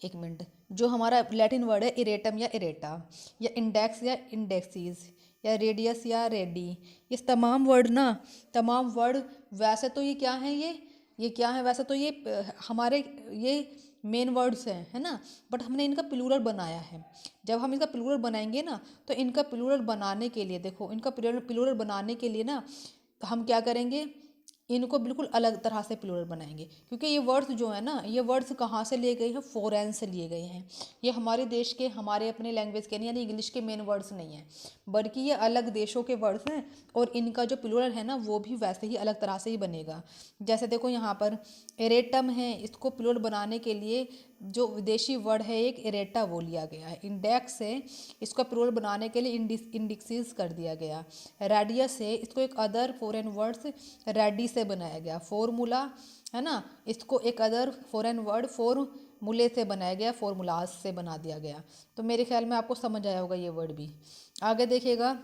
एक मिनट, जो हमारा लैटिन वर्ड है इरेटम या इरेटा, या इंडेक्स या इंडेक्सीज, या रेडियस या रेडी, ये तमाम वर्ड वैसे तो ये क्या है, ये क्या है, वैसे तो ये हमारे ये मेन वर्ड्स हैं, है ना, बट हमने इनका प्लूरल बनाया है। जब हम इनका प्लूरल बनाएंगे ना, तो इनका प्लूरल बनाने के लिए देखो, इनका प्लूरल बनाने के लिए ना, तो हम क्या करेंगे, इनको बिल्कुल अलग तरह से प्लूरल बनाएंगे, क्योंकि ये वर्ड्स जो है ना, ये वर्ड्स कहाँ से लिए गए हैं, फॉरेन से लिए गए हैं। ये हमारे देश के, हमारे अपने लैंग्वेज के नहीं, यानी इंग्लिश के मेन वर्ड्स नहीं हैं, बल्कि ये अलग देशों के वर्ड्स हैं। और इनका जो प्लूरल है ना, वो भी वैसे ही अलग तरह से ही बनेगा। जैसे देखो यहाँ पर एरेटम है, इसको प्लूरल बनाने के लिए जो विदेशी वर्ड है एक एरेटा वो लिया गया है। इंडेक्स है, इसको प्लूरल बनाने के लिए इंडिक्सिस कर दिया गया। रेडियस है, इसको एक अदर फॉरेन वर्ड्स रेडी से बनाया गया। फॉर्मूला है ना, इसको एक अदर फॉरेन वर्ड फॉर्मूले से बनाया गया, फॉर्मूलाज से बना दिया गया। तो मेरे ख्याल में आपको समझ आया होगा ये वर्ड भी। आगे देखिएगा,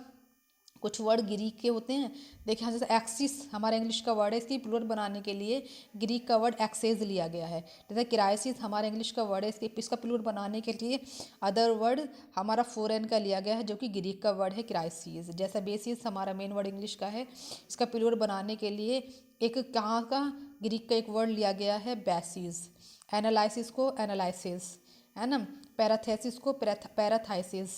कुछ वर्ड ग्रीक के होते हैं। देखिए यहाँ जैसे एक्सिस हमारा इंग्लिश का वर्ड है, इसकी प्लूरल बनाने के लिए ग्रीक का वर्ड एक्सेस लिया गया है। जैसे क्राइसिस हमारा इंग्लिश का वर्ड है, इसका प्लूरल बनाने के लिए अदर वर्ड हमारा फॉरेन का लिया गया है, जो कि ग्रीक का वर्ड है क्राइसिस। जैसा बेसिस हमारा मेन वर्ड इंग्लिश का है, इसका प्लूरल बनाने के लिए एक कहाँ का ग्रीक का एक वर्ड लिया गया है, बेसिस। एनालिसिस को एनालिसिस, है ना। पैराथेसिस को पैराथाइसिस,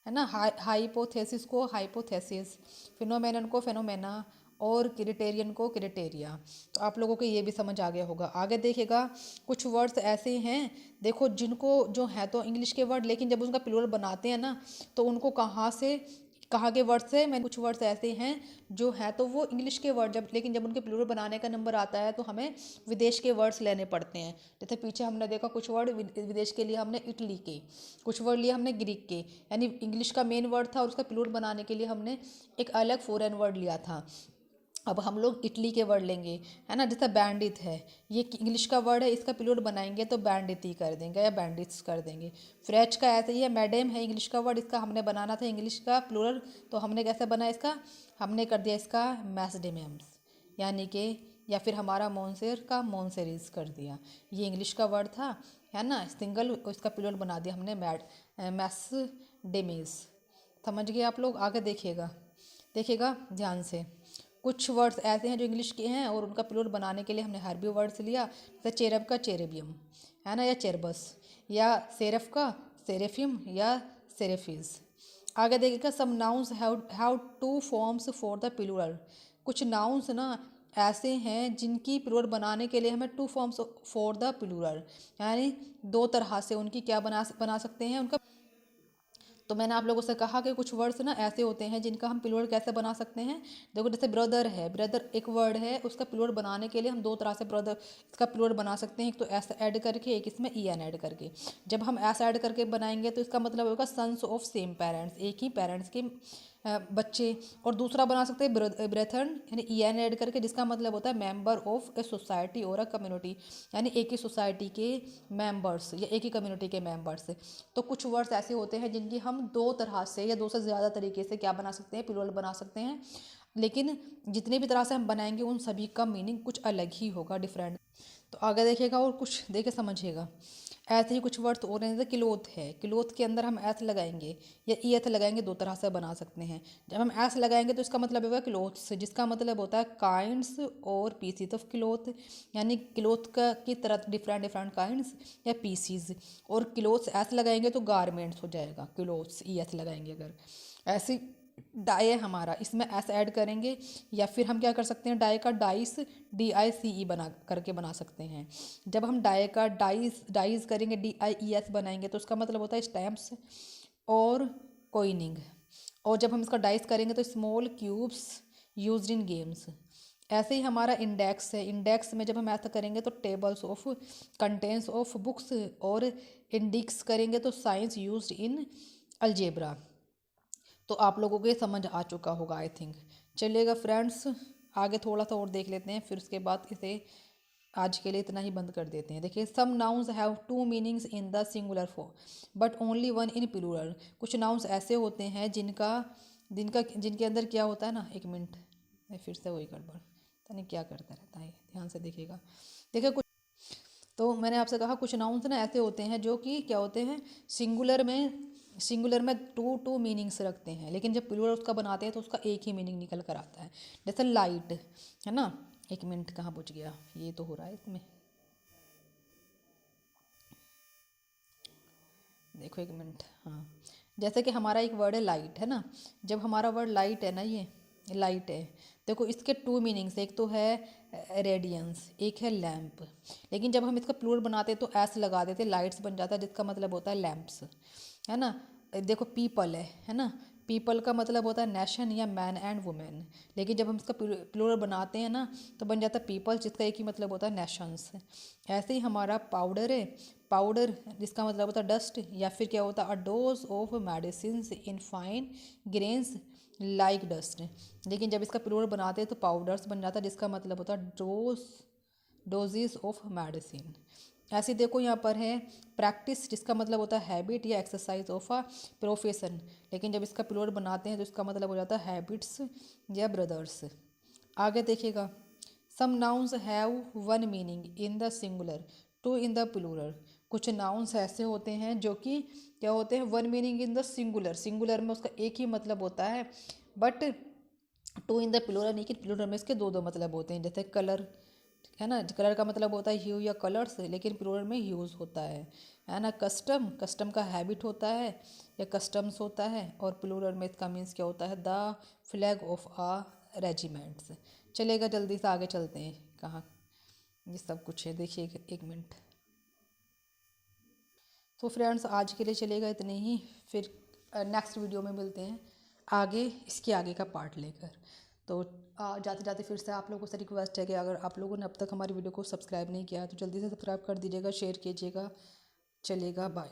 है ना। हाइपोथेसिस को हाइपोथेसिस, फिनोमेनन को फेनोमेना, और क्रिटेरियन को क्रिटेरिया। तो आप लोगों को ये भी समझ आ गया होगा। आगे देखिएगा, कुछ वर्ड्स ऐसे हैं देखो जिनको जो है तो इंग्लिश के वर्ड, लेकिन जब उनका प्लूरल बनाते हैं ना, तो उनको कहाँ के वर्ड से, मैं कुछ वर्ड्स ऐसे हैं जो है तो वो इंग्लिश के वर्ड, लेकिन जब उनके प्लूरल बनाने का नंबर आता है तो हमें विदेश के वर्ड्स लेने पड़ते हैं। जैसे पीछे हमने देखा कुछ वर्ड विदेश के लिए हमने इटली के, कुछ वर्ड लिए हमने ग्रीक के, यानी इंग्लिश का मेन वर्ड था और उसका प्लूरल बनाने के लिए हमने एक अलग फॉरेन वर्ड लिया था। अब हम लोग इटली के वर्ड लेंगे, है ना। जैसे बैंडिट है, ये इंग्लिश का वर्ड है, इसका प्लूरल बनाएंगे तो बैंडिट ही कर देंगे या बैंडिट्स कर देंगे। फ्रेंच का ऐसे ही है, मैडम है इंग्लिश का वर्ड, इसका हमने बनाना था इंग्लिश का प्लूरल, तो हमने कैसे बनाया इसका, हमने कर दिया इसका मैसडेमेम्स, यानी कि, या फिर हमारा मोन्सेर का मोन्सेरीज कर दिया। ये इंग्लिश का वर्ड था, है ना, सिंगल, इसका प्लूरल बना दिया हमने मैसडेमेस। समझ गए आप लोग। आगे देखिएगा ध्यान से, कुछ वर्ड्स ऐसे हैं जो इंग्लिश के हैं और उनका प्लूरल बनाने के लिए हमने हर्बी वर्ड्स लिया। जैसे चेरब का चेरेबियम, है ना, या चेरबस, या सेरफ का सेरेफियम, या सेरेफिस। आगे देखिएगा, some nouns have two forms for the plural. कुछ नाउन्स ना ऐसे हैं जिनकी प्लूरल बनाने के लिए हमें two forms for the plural, यानी दो तरह से उनकी क्या बना सकते हैं उनका। तो मैंने आप लोगों से कहा कि कुछ वर्ड्स ना ऐसे होते हैं जिनका हम प्लूरल कैसे बना सकते हैं। देखो जैसे ब्रदर है, ब्रदर एक वर्ड है, उसका प्लूरल बनाने के लिए हम दो तरह से ब्रदर इसका प्लूरल बना सकते हैं। एक तो एस ऐड करके, एक इसमें ई एन ऐड करके। जब हम एस ऐड करके बनाएंगे तो इसका मतलब होगा सन्स ऑफ सेम पेरेंट्स, एक ही पेरेंट्स के बच्चे। और दूसरा बना सकते हैं ब्रेथर्न, यानी ई एन ऐड करके, जिसका मतलब होता है मेंबर ऑफ ए सोसाइटी और अ कम्युनिटी, यानी एक ही सोसाइटी के मेंबर्स या एक ही कम्युनिटी के मेंबर्स। तो कुछ वर्ड्स ऐसे होते हैं जिनकी हम दो तरह से या दो से ज़्यादा तरीके से क्या बना सकते हैं, प्लूरल बना सकते हैं। लेकिन जितनी भी तरह से हम बनाएंगे उन सभी का मीनिंग कुछ अलग ही होगा, डिफरेंट। तो आगे देखिएगा और कुछ देखे समझिएगा। ऐसे ही कुछ वर्ड्स और हैं, जैसे क्लोथ है, क्लोथ के अंदर हम एस लगाएंगे या ई एस लगाएंगे, दो तरह से बना सकते हैं। जब हम एस लगाएंगे तो इसका मतलब होगा क्लोथ्स, जिसका मतलब होता है काइंड्स और पीसीज ऑफ क्लोथ, यानी क्लोथ का की तरह डिफरेंट डिफरेंट काइंड्स या पीसीज। और क्लोथ्स एस लगाएंगे तो गारमेंट्स हो जाएगा, क्लोथ्स ई एस लगाएंगे अगर। ऐसे डाई है हमारा, इसमें एस ऐड करेंगे, या फिर हम क्या कर सकते हैं, डाई का डाइस DICE बना सकते हैं। जब हम डाई का डाइज करेंगे, DIES बनाएंगे, तो उसका मतलब होता है स्टैम्प्स और कॉइनिंग। और जब हम इसका डाइस करेंगे तो small cubes used in games. ऐसे ही हमारा इंडेक्स है, इंडेक्स में जब हम ऐसा करेंगे तो tables of contents of books, और इंडिक्स करेंगे तो साइंस यूज्ड इन अलजेब्रा। तो आप लोगों को ये समझ आ चुका होगा आई थिंक। चलिएगा फ्रेंड्स, आगे थोड़ा सा और देख लेते हैं, फिर उसके बाद इसे आज के लिए इतना ही बंद कर देते हैं। देखिए, some nouns have two meanings in the singular form but only one in plural. कुछ नाउन्स ऐसे होते हैं जिनके अंदर क्या होता है ना, एक मिनट, मैं फिर से वही गड़बड़ पता नहीं क्या करता रहता है, ध्यान से देखिएगा। देखिए कुछ, तो मैंने आपसे कहा कुछ नाउन्स ना ऐसे होते हैं जो कि क्या होते हैं, सिंगुलर में टू मीनिंग्स रखते हैं, लेकिन जब प्लूरल उसका बनाते हैं तो उसका एक ही मीनिंग निकल कर आता है। जैसे लाइट है ना, एक मिनट कहाँ पूछ गया, ये तो हो रहा है इसमें, देखो एक मिनट, हाँ। जैसे कि हमारा एक वर्ड है लाइट, है ना। जब हमारा वर्ड लाइट है ना, ये लाइट है, देखो इसके टू मीनिंग्स, एक तो है रेडियंस, एक है लैम्प। लेकिन जब हम इसका प्लूरल बनाते हैं तो एस लगा देते, लाइट्स बन जाता है, जिसका मतलब होता है लैम्प्स, है ना। देखो पीपल है ना, पीपल का मतलब होता है नेशन या मैन एंड वुमेन। लेकिन जब हम इसका प्लूरल बनाते हैं ना तो बन जाता है पीपल, जिसका एक ही मतलब होता है नेशंस। ऐसे ही हमारा पाउडर है, पाउडर जिसका मतलब होता है डस्ट, या फिर क्या होता है अ dose of medicine in fine grains like dust. लेकिन जब इसका प्लूरल बनाते हैं तो पाउडर्स बन जाता है, जिसका मतलब होता है डोजेस ऑफ मेडिसिन। ऐसे देखो यहाँ पर है प्रैक्टिस, जिसका मतलब होता है हैबिट या एक्सरसाइज ऑफ अ प्रोफेशन। लेकिन जब इसका प्लूरल बनाते हैं तो इसका मतलब हो जाता है हैबिट्स या ब्रदर्स। आगे देखिएगा, some nouns have one meaning in the singular, two in the plural. कुछ नाउन्स ऐसे होते हैं जो कि क्या होते हैं, one meaning in the singular, singular में उसका एक ही मतलब होता है, but two in the plural नहीं कि प्लूरल में इसके दो दो मतलब होते हैं। जैसे कलर है ना, कलर का मतलब होता है ह्यू या कलर्स, लेकिन प्लूरल में ह्यूज होता है ना। कस्टम, कस्टम का हैबिट होता है या कस्टम्स होता है, और प्लूरल में इसका मीन्स क्या होता है the flag of a regiments. चलेगा, जल्दी से आगे चलते हैं, कहाँ ये सब कुछ है देखिए, एक मिनट। तो फ्रेंड्स आज के लिए चलेगा इतने ही, फिर नेक्स्ट वीडियो में मिलते हैं आगे, इसके आगे का पार्ट लेकर। तो जाते जाते फिर से आप लोगों से रिक्वेस्ट है कि अगर आप लोगों ने अब तक हमारी वीडियो को सब्सक्राइब नहीं किया तो जल्दी से सब्सक्राइब कर दीजिएगा, शेयर कीजिएगा। चलेगा, बाय।